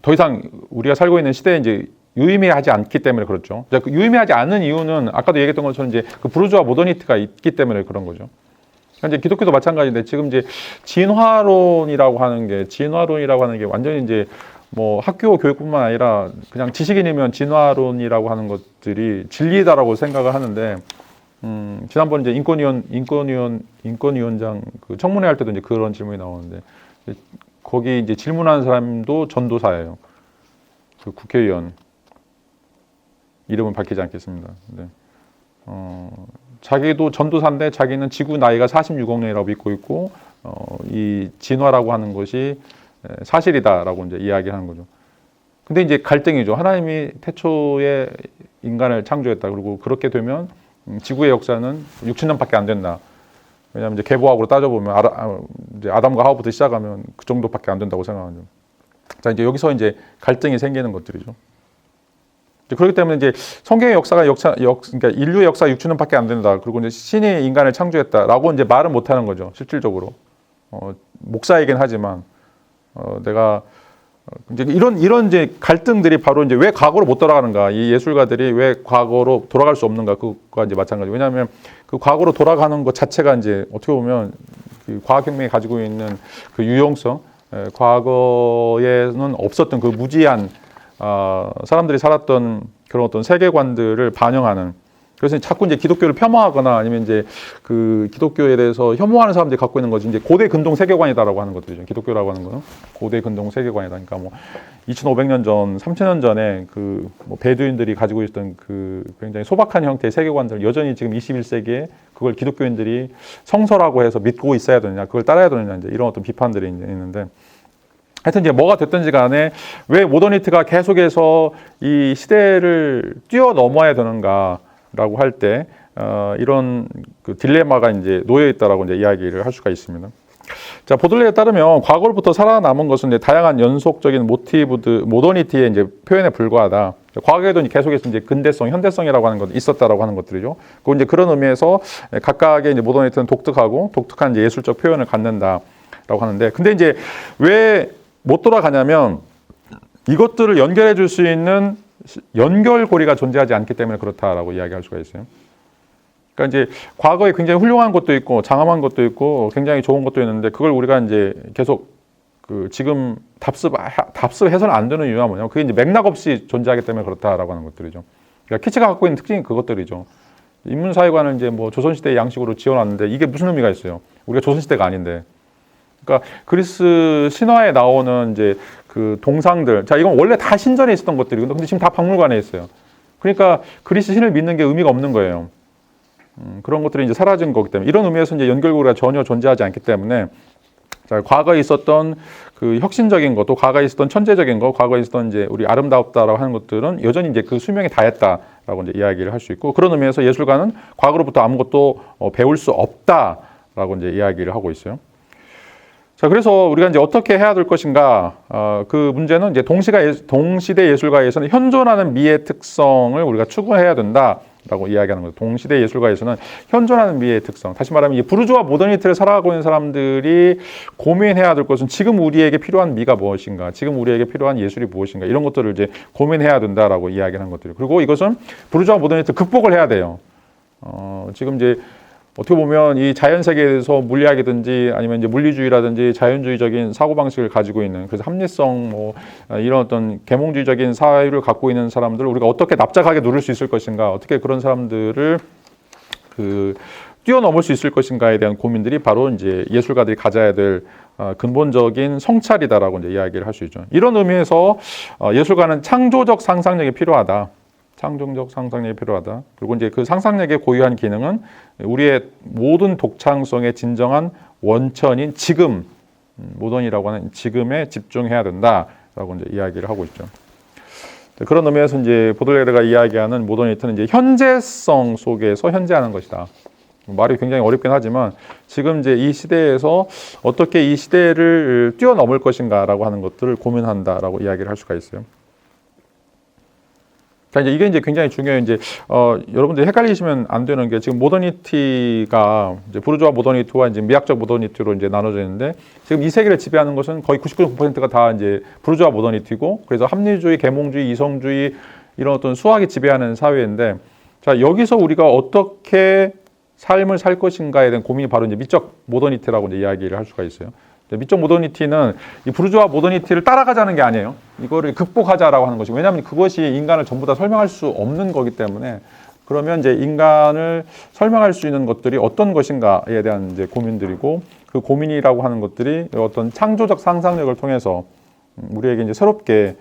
더 이상 우리가 살고 있는 시대에 이제 유의미하지 않기 때문에 그렇죠. 유의미하지 않은 이유는 아까도 얘기했던 것처럼 이제 그 부르주아 모더니티가 있기 때문에 그런 거죠. 이제 기독교도 마찬가지인데 지금 이제 진화론이라고 하는 게 완전히 이제 뭐 학교 교육뿐만 아니라 그냥 지식인이면 진화론이라고 하는 것들이 진리다라고 생각을 하는데, 지난번 이제 인권위원장 그 청문회 할 때도 이제 그런 질문이 나오는데, 거기 이제 질문하는 사람도 전도사예요. 그 국회의원. 이름은 밝히지 않겠습니다. 네. 자기도 전도사인데 자기는 지구 나이가 46억 년이라고 믿고 있고, 이 진화라고 하는 것이 사실이다라고 이제 이야기하는 거죠. 근데 이제 갈등이죠. 하나님이 태초에 인간을 창조했다. 그리고 그렇게 되면 지구의 역사는 6천년밖에 안 된다. 왜냐하면 이제 계보학으로 따져보면 이제 아담과 하와부터 시작하면 그 정도밖에 안 된다고 생각하죠. 자, 이제 여기서 이제 갈등이 생기는 것들이죠. 그렇기 때문에 이제 성경의 역사가 그러니까 인류의 역사가 6천년밖에 안 된다. 그리고 이제 신이 인간을 창조했다라고 이제 말은 못 하는 거죠. 실질적으로. 목사이긴 하지만, 내가 이제 이런 이제 갈등들이 바로 이제 왜 과거로 못 돌아가는가, 이 예술가들이 왜 과거로 돌아갈 수 없는가, 그거가 이제 마찬가지. 왜냐하면 그 과거로 돌아가는 것 자체가 이제 어떻게 보면 그 과학혁명이 가지고 있는 그 유용성, 과거에는 없었던 그 무지한 사람들이 살았던 그런 어떤 세계관들을 반영하는, 그래서 자꾸 이제 기독교를 폄하하거나 아니면 이제 그 기독교에 대해서 혐오하는 사람들이 갖고 있는 것이 이제 고대 근동 세계관이다라고 하는 것들이죠. 기독교라고 하는 거는 고대 근동 세계관이다. 그러니까 뭐 2,500년 전, 3,000년 전에 그 뭐 베두인들이 가지고 있었던 그 굉장히 소박한 형태의 세계관들 여전히 지금 21세기에 그걸 기독교인들이 성서라고 해서 믿고 있어야 되느냐, 그걸 따라야 되느냐, 이제 이런 어떤 비판들이 이제 있는데, 하여튼 이제 뭐가 됐든지 간에 왜 모더니티가 계속해서 이 시대를 뛰어넘어야 되는가라고 할 때 이런 그 딜레마가 이제 놓여 있다라고 이제 이야기를 할 수가 있습니다. 자, 보들레에 따르면 과거로부터 살아남은 것은 이제 다양한 연속적인 모티브들, 모더니티의 이제 표현에 불과하다. 과거에도 계속해서 이제 근대성, 현대성이라고 하는 것 있었다라고 하는 것들이죠. 그 이제 그런 의미에서 각각의 이제 모더니티는 독특한 이제 예술적 표현을 갖는다라고 하는데, 근데 이제 왜 못 돌아가냐면 이것들을 연결해 줄 수 있는 연결고리가 존재하지 않기 때문에 그렇다라고 이야기할 수가 있어요. 그러니까 이제 과거에 굉장히 훌륭한 것도 있고 장엄한 것도 있고 굉장히 좋은 것도 있는데, 그걸 우리가 이제 계속 그 지금 답습해서는 안 되는 이유가 뭐냐면, 그게 이제 맥락 없이 존재하기 때문에 그렇다라고 하는 것들이죠. 그러니까 키츠가 갖고 있는 특징이 그것들이죠. 인문사회관을 이제 뭐 조선시대의 양식으로 지어놨는데 이게 무슨 의미가 있어요? 우리가 조선시대가 아닌데. 그러니까 그리스 신화에 나오는 이제 그 동상들, 자, 이건 원래 다 신전에 있었던 것들이고, 근데 지금 다 박물관에 있어요. 그러니까 그리스 신을 믿는 게 의미가 없는 거예요. 그런 것들이 이제 사라진 거기 때문에, 이런 의미에서 이제 연결고리가 전혀 존재하지 않기 때문에, 자, 과거에 있었던 그 혁신적인 것, 또 과거에 있었던 천재적인 것, 과거에 있었던 이제 우리 아름답다라고 하는 것들은 여전히 이제 그 수명에 다했다라고 이제 이야기를 할 수 있고, 그런 의미에서 예술가는 과거로부터 아무것도 배울 수 없다라고 이제 이야기를 하고 있어요. 자, 그래서 우리가 이제 어떻게 해야 될 것인가? 그 문제는 이제 동시대 예술가에서는 현존하는 미의 특성을 우리가 추구해야 된다라고 이야기하는 거죠. 동시대 예술가에서는 현존하는 미의 특성. 다시 말하면 이 부르주아 모더니티를 살아가고 있는 사람들이 고민해야 될 것은 지금 우리에게 필요한 미가 무엇인가? 지금 우리에게 필요한 예술이 무엇인가? 이런 것들을 이제 고민해야 된다라고 이야기하는 것들이에요. 그리고 이것은 부르주아 모더니티를 극복을 해야 돼요. 지금 이제 어떻게 보면 이 자연 세계에서 물리학이든지 아니면 이제 물리주의라든지 자연주의적인 사고방식을 가지고 있는, 그래서 합리성 뭐 이런 어떤 계몽주의적인 사유를 갖고 있는 사람들을 우리가 어떻게 납작하게 누를 수 있을 것인가, 어떻게 그런 사람들을 그 뛰어넘을 수 있을 것인가에 대한 고민들이 바로 이제 예술가들이 가져야 될 근본적인 성찰이다라고 이제 이야기를 할 수 있죠. 이런 의미에서 예술가는 창조적 상상력이 필요하다. 창조적 상상력이 필요하다. 그리고 이제 그 상상력의 고유한 기능은 우리의 모든 독창성의 진정한 원천인 지금, 모던이라고 하는 지금에 집중해야 된다라고 이제 이야기를 하고 있죠. 그런 의미에서 이제 보들레르가 이야기하는 모더니티는 이제 현재성 속에서 현재하는 것이다. 말이 굉장히 어렵긴 하지만 지금 이제 이 시대에서 어떻게 이 시대를 뛰어넘을 것인가라고 하는 것들을 고민한다라고 이야기를 할 수가 있어요. 그러니까 이게 이제 굉장히 중요해요. 이제 여러분들이 헷갈리시면 안 되는 게 지금 모더니티가 이제 부르주아 모더니티와 이제 미학적 모더니티로 이제 나눠져 있는데 지금 이 세계를 지배하는 것은 거의 99%가 다 이제 부르주아 모더니티고 그래서 합리주의, 계몽주의, 이성주의 이런 어떤 수학이 지배하는 사회인데 자 여기서 우리가 어떻게 삶을 살 것인가에 대한 고민이 바로 이제 미적 모더니티라고 이제 이야기를 할 수가 있어요. 미적 모더니티는 이 부르주아 모더니티를 따라가자는 게 아니에요. 이거를 극복하자라고 하는 것이고 왜냐하면 그것이 인간을 전부 다 설명할 수 없는 거기 때문에 그러면 이제 인간을 설명할 수 있는 것들이 어떤 것인가에 대한 이제 고민들이고 그 고민이라고 하는 것들이 어떤 창조적 상상력을 통해서 우리에게 이제 새롭게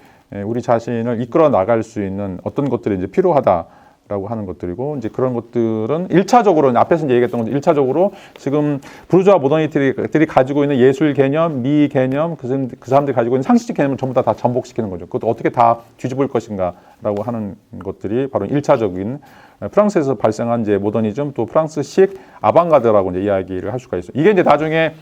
우리 자신을 이끌어 나갈 수 있는 어떤 것들이 이제 필요하다. 라고 하는 것들이고 이제 그런 것들은 1차적으로 앞에서 이제 얘기했던 건 1차적으로 지금 부르주아 모더니티들이 가지고 있는 예술 개념, 미 개념, 그 사람들이 가지고 있는 상식적 개념을 전부 다 전복시키는 거죠. 그것도 어떻게 다 뒤집을 것인가라고 하는 것들이 바로 1차적인 프랑스에서 발생한 이제 모더니즘 또 프랑스식 아방가드라고 이제 이야기를 할 수가 있어요. 이게 이제 나중에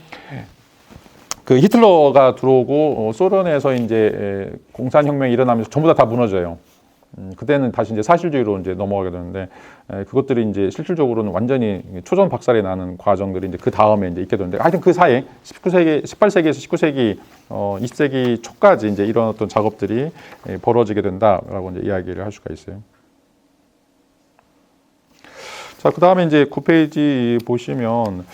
그 히틀러가 들어오고 소련에서 이제 공산혁명이 일어나면서 전부 다 무너져요. 그때는 다시 이제 사실주의로 이제 넘어가게 되는데 그것들이 이제 실질적으로는 완전히 초전 박살이 나는 과정들이 이제 그 다음에 이제 있게 되는데 하여튼 그 사이에 18세기에서 19세기, 20세기 초까지 이제 이런 어떤 작업들이 벌어지게 된다라고 이제 이야기를 할 수가 있어요. 자, 그 다음에 이제 9페이지 보시면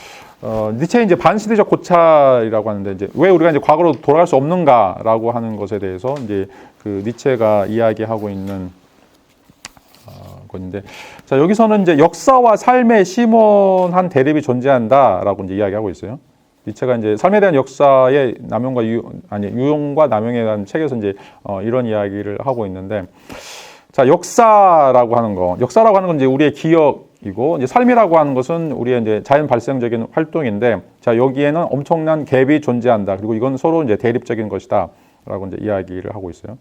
니체의 이제 반시대적 고찰이라고 하는데 이제 왜 우리가 이제 과거로 돌아갈 수 없는가라고 하는 것에 대해서 이제 그 니체가 이야기하고 있는 건데 자 여기서는 이제 역사와 삶의 심오한 대립이 존재한다라고 이제 이야기하고 있어요. 니체가 이제 삶에 대한 역사의 남용과 유용과 남용에 대한 책에서 이제 이런 이야기를 하고 있는데 자 역사라고 하는 건 이제 우리의 기억이고 이제 삶이라고 하는 것은 우리의 이제 자연 발생적인 활동인데 자 여기에는 엄청난 갭이 존재한다. 그리고 이건 서로 이제 대립적인 것이다라고 이제 이야기를 하고 있어요.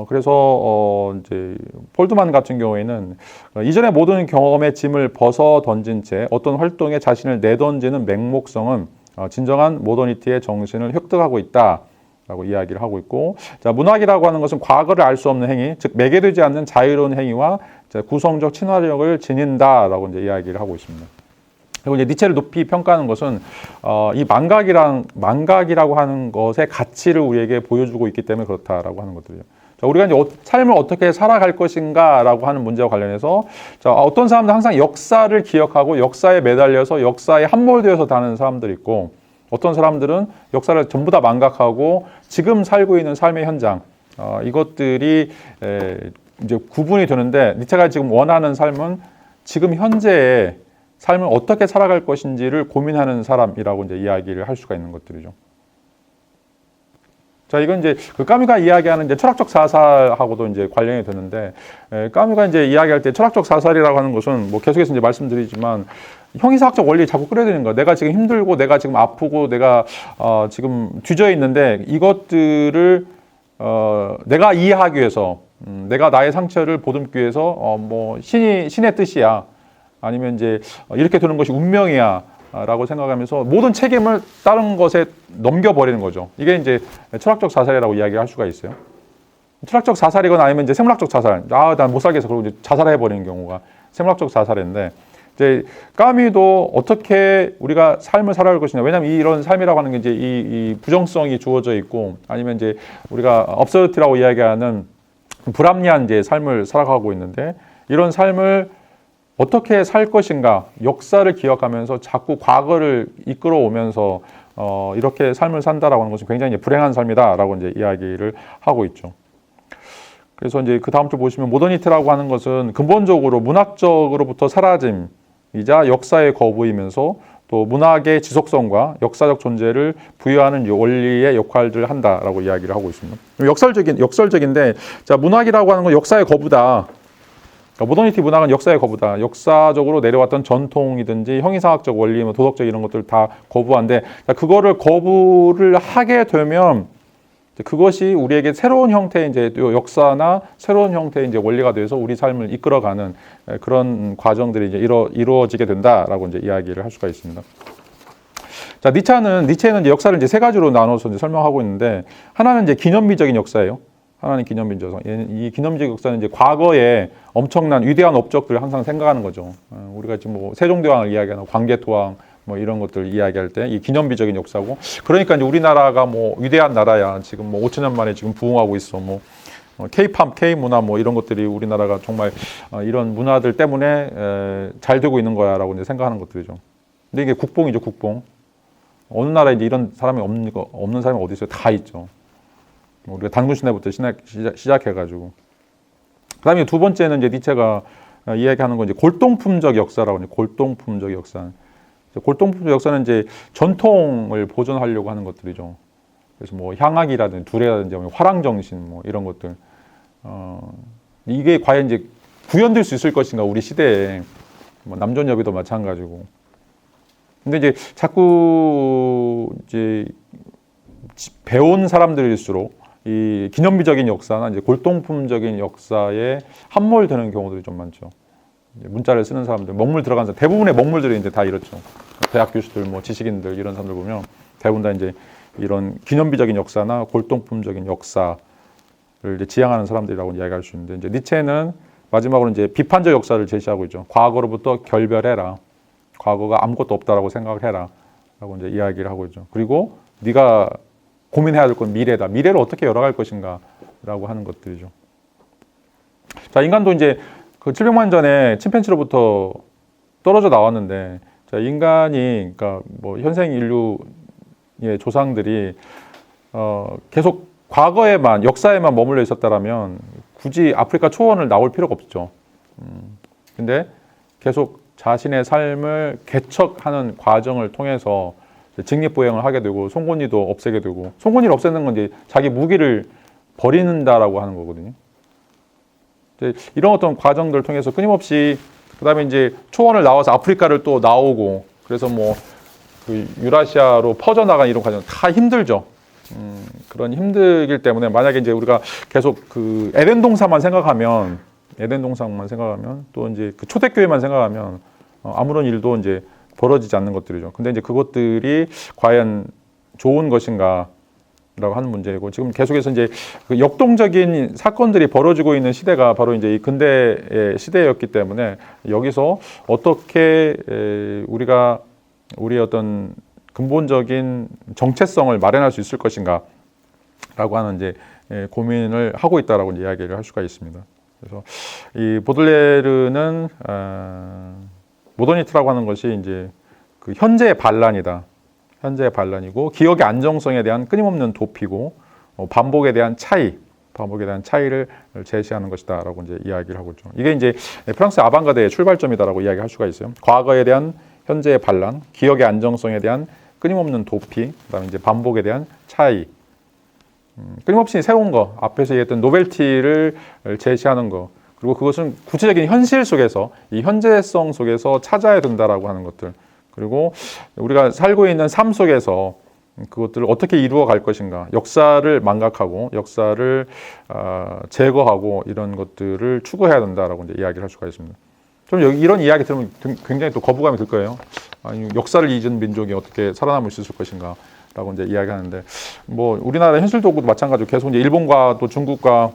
그래서 이제 폴드만 같은 경우에는 이전의 모든 경험의 짐을 벗어 던진 채 어떤 활동에 자신을 내던지는 맹목성은 진정한 모더니티의 정신을 획득하고 있다라고 이야기를 하고 있고, 자 문학이라고 하는 것은 과거를 알 수 없는 행위, 즉 매개되지 않는 자유로운 행위와 구성적 친화력을 지닌다라고 이제 이야기를 하고 있습니다. 그리고 이제 니체를 높이 평가하는 것은 이 망각이라고 하는 것의 가치를 우리에게 보여주고 있기 때문에 그렇다라고 하는 것들이죠. 자, 우리가 이제 삶을 어떻게 살아갈 것인가라고 하는 문제와 관련해서 자, 어떤 사람들은 항상 역사를 기억하고 역사에 매달려서 역사에 함몰되어서 다는 사람들이 있고 어떤 사람들은 역사를 전부 다 망각하고 지금 살고 있는 삶의 현장 이것들이 이제 구분이 되는데 니체가 지금 원하는 삶은 지금 현재의 삶을 어떻게 살아갈 것인지를 고민하는 사람이라고 이제 이야기를 할 수가 있는 것들이죠. 자, 이건 이제 그 까뮤가 이야기하는 이제 철학적 사살하고도 이제 관련이 되는데, 까뮤가 이제 이야기할 때 철학적 사살이라고 하는 것은 뭐 계속해서 이제 말씀드리지만 형이사학적 원리 자꾸 끌어들이는 거야. 내가 지금 힘들고, 내가 지금 아프고, 내가 지금 뒤져 있는데 이것들을 내가 이해하기 위해서, 내가 나의 상처를 보듬기 위해서 뭐 신의 뜻이야. 아니면 이제 이렇게 되는 것이 운명이야 라고 생각하면서 모든 책임을 다른 것에 넘겨버리는 거죠. 이게 이제 철학적 자살이라고 이야기할 수가 있어요. 철학적 자살이거나 아니면 이제 생물학적 자살. 난 못 살겠어. 그리고 이제 자살해버리는 경우가 생물학적 자살인데, 이제 까뮤도 어떻게 우리가 삶을 살아갈 것이냐. 왜냐하면 이런 삶이라고 하는 게 이제 이 부정성이 주어져 있고, 아니면 이제 우리가 업서티라고 이야기하는 불합리한 이제 삶을 살아가고 있는데, 이런 삶을 어떻게 살 것인가, 역사를 기억하면서 자꾸 과거를 이끌어오면서 이렇게 삶을 산다라고 하는 것은 굉장히 불행한 삶이다라고 이제 이야기를 하고 있죠. 그래서 이제 그 다음 줄 보시면 모더니티라고 하는 것은 근본적으로 문학적으로부터 사라짐이자 역사의 거부이면서 또 문학의 지속성과 역사적 존재를 부여하는 원리의 역할들을 한다라고 이야기를 하고 있습니다. 역설적인데, 자 문학이라고 하는 건 역사의 거부다. 모더니티 문학은 역사의 거부다. 역사적으로 내려왔던 전통이든지 형이상학적 원리, 도덕적 이런 것들 다 거부한데, 그거를 거부를 하게 되면 그것이 우리에게 새로운 형태의 이제 역사나 새로운 형태의 이제 원리가 돼서 우리 삶을 이끌어가는 그런 과정들이 이제 이루어지게 된다라고 이제 이야기를 할 수가 있습니다. 자, 니체는 이제 역사를 이제 세 가지로 나눠서 이제 설명하고 있는데, 하나는 이제 기념비적인 역사예요. 하나는 기념비적. 이 기념비적 역사는 이제 과거에 엄청난 위대한 업적들을 항상 생각하는 거죠. 우리가 지금 뭐 세종대왕을 이야기하는 광개토왕 뭐 이런 것들 이야기할 때 이 기념비적인 역사고, 그러니까 이제 우리나라가 뭐 위대한 나라야. 지금 뭐 5천년 만에 지금 부흥하고 있어. 뭐 K-팝, K-문화 뭐 이런 것들이 우리나라가 정말 이런 문화들 때문에 잘 되고 있는 거야라고 이제 생각하는 것들이죠. 근데 이게 국뽕이죠, 국뽕. 어느 나라에 이제 이런 사람이 없는 사람이 어디 있어요? 다 있죠. 우리가 단군 시대부터 시작해가지고. 그다음에 두 번째는 이제 니체가 이야기하는 건 이제 골동품적 역사라고 하죠. 골동품적 역사. 골동품적 역사는 이제 전통을 보존하려고 하는 것들이죠. 그래서 뭐 향악이라든지 두레라든지 화랑 정신 뭐 이런 것들. 이게 과연 이제 구현될 수 있을 것인가 우리 시대에. 뭐 남존여비도 마찬가지고. 근데 이제 자꾸 이제 배운 사람들일수록 이 기념비적인 역사나 이제 골동품적인 역사에 함몰되는 경우들이 좀 많죠. 문자를 쓰는 사람들, 먹물 들어간 사람, 대부분의 먹물들이 이제 다 이렇죠. 대학 교수들, 뭐 지식인들 이런 사람들 보면 대부분 다 이제 이런 기념비적인 역사나 골동품적인 역사를 이제 지향하는 사람들이라고 이야기할 수 있는데, 이제 니체는 마지막으로 이제 비판적 역사를 제시하고 있죠. 과거로부터 결별해라. 과거가 아무것도 없다라고 생각을 해라. 라고 이제 이야기를 하고 있죠. 그리고 네가 고민해야 될 건 미래다. 미래를 어떻게 열어갈 것인가 라고 하는 것들이죠. 자, 인간도 이제 그 700만 전에 침팬지로부터 떨어져 나왔는데, 자, 인간이, 그러니까 뭐 현생 인류의 조상들이 계속 과거에만, 역사에만 머물러 있었다라면 굳이 아프리카 초원을 나올 필요가 없죠. 근데 계속 자신의 삶을 개척하는 과정을 통해서 직립보행을 하게 되고 송곳니도 없애게 되고, 송곳니를 없애는 건 이제 자기 무기를 버린다라고 하는 거거든요. 이제 이런 어떤 과정들을 통해서 끊임없이, 그다음에 이제 초원을 나와서 아프리카를 또 나오고, 그래서 뭐 그 유라시아로 퍼져나간 이런 과정 다 힘들죠. 그런 힘들기 때문에 만약에 이제 우리가 계속 그 에덴 동산만 생각하면 또 이제 그 초대교회만 생각하면 아무런 일도 이제 벌어지지 않는 것들이죠. 근데 이제 그것들이 과연 좋은 것인가라고 하는 문제이고, 지금 계속해서 이제 그 역동적인 사건들이 벌어지고 있는 시대가 바로 이제 이 근대의 시대였기 때문에, 여기서 어떻게 우리가 우리의 어떤 근본적인 정체성을 마련할 수 있을 것인가라고 하는 이제 고민을 하고 있다라고 이야기를 할 수가 있습니다. 그래서 이 보들레르는 모더니티라고 하는 것이 이제 그 현재의 반란이다. 현재의 반란이고, 기억의 안정성에 대한 끊임없는 도피고, 반복에 대한 차이를 제시하는 것이다라고 이제 이야기를 하고 있죠. 이게 이제 프랑스 아방가드의 출발점이다라고 이야기할 수가 있어요. 과거에 대한 현재의 반란, 기억의 안정성에 대한 끊임없는 도피, 그다음에 이제 반복에 대한 차이. 끊임없이 새로운 거, 앞에서 얘기했던 노벨티를 제시하는 거, 그리고 그것은 구체적인 현실 속에서, 이 현재성 속에서 찾아야 된다라고 하는 것들, 그리고 우리가 살고 있는 삶 속에서 그것들을 어떻게 이루어 갈 것인가, 역사를 망각하고 역사를 제거하고 이런 것들을 추구해야 된다라고 이제 이야기를 할 수가 있습니다. 좀 이런 이야기 들으면 굉장히 또 거부감이 들 거예요. 아니, 역사를 잊은 민족이 어떻게 살아남을 수 있을 것인가 라고 이제 이야기하는데, 뭐 우리나라 현실도 마찬가지로 계속 이제 일본과 또 중국과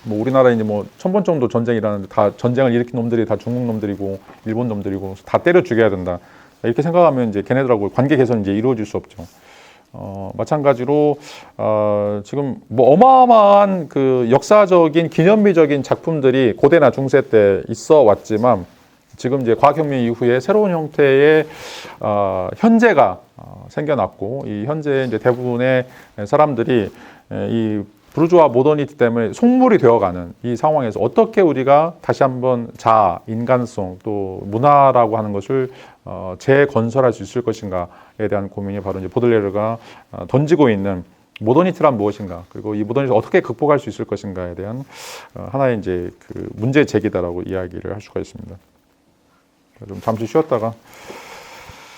뭐 우리나라에 이제 뭐 1000번 정도 전쟁이 일어나는데, 다 전쟁을 일으킨 놈들이 다 중국 놈들이고 일본 놈들이고 다 때려 죽여야 된다. 이렇게 생각하면 이제 걔네들하고 관계 개선이 이제 이루어질 수 없죠. 마찬가지로 지금 뭐 어마어마한 그 역사적인 기념비적인 작품들이 고대나 중세 때 있어 왔지만, 지금 이제 과학혁명 이후에 새로운 형태의 현재가 생겨났고, 이 현재 이제 대부분의 사람들이 이 부르주아 모더니티 때문에 속물이 되어가는 이 상황에서 어떻게 우리가 다시 한번 자아, 인간성, 또 문화라고 하는 것을 재건설할 수 있을 것인가에 대한 고민이 바로 이제 보들레르가 던지고 있는 모더니티란 무엇인가, 그리고 이 모더니티를 어떻게 극복할 수 있을 것인가에 대한 하나의 이제 그 문제 제기다라고 이야기를 할 수가 있습니다. 좀 잠시 쉬었다가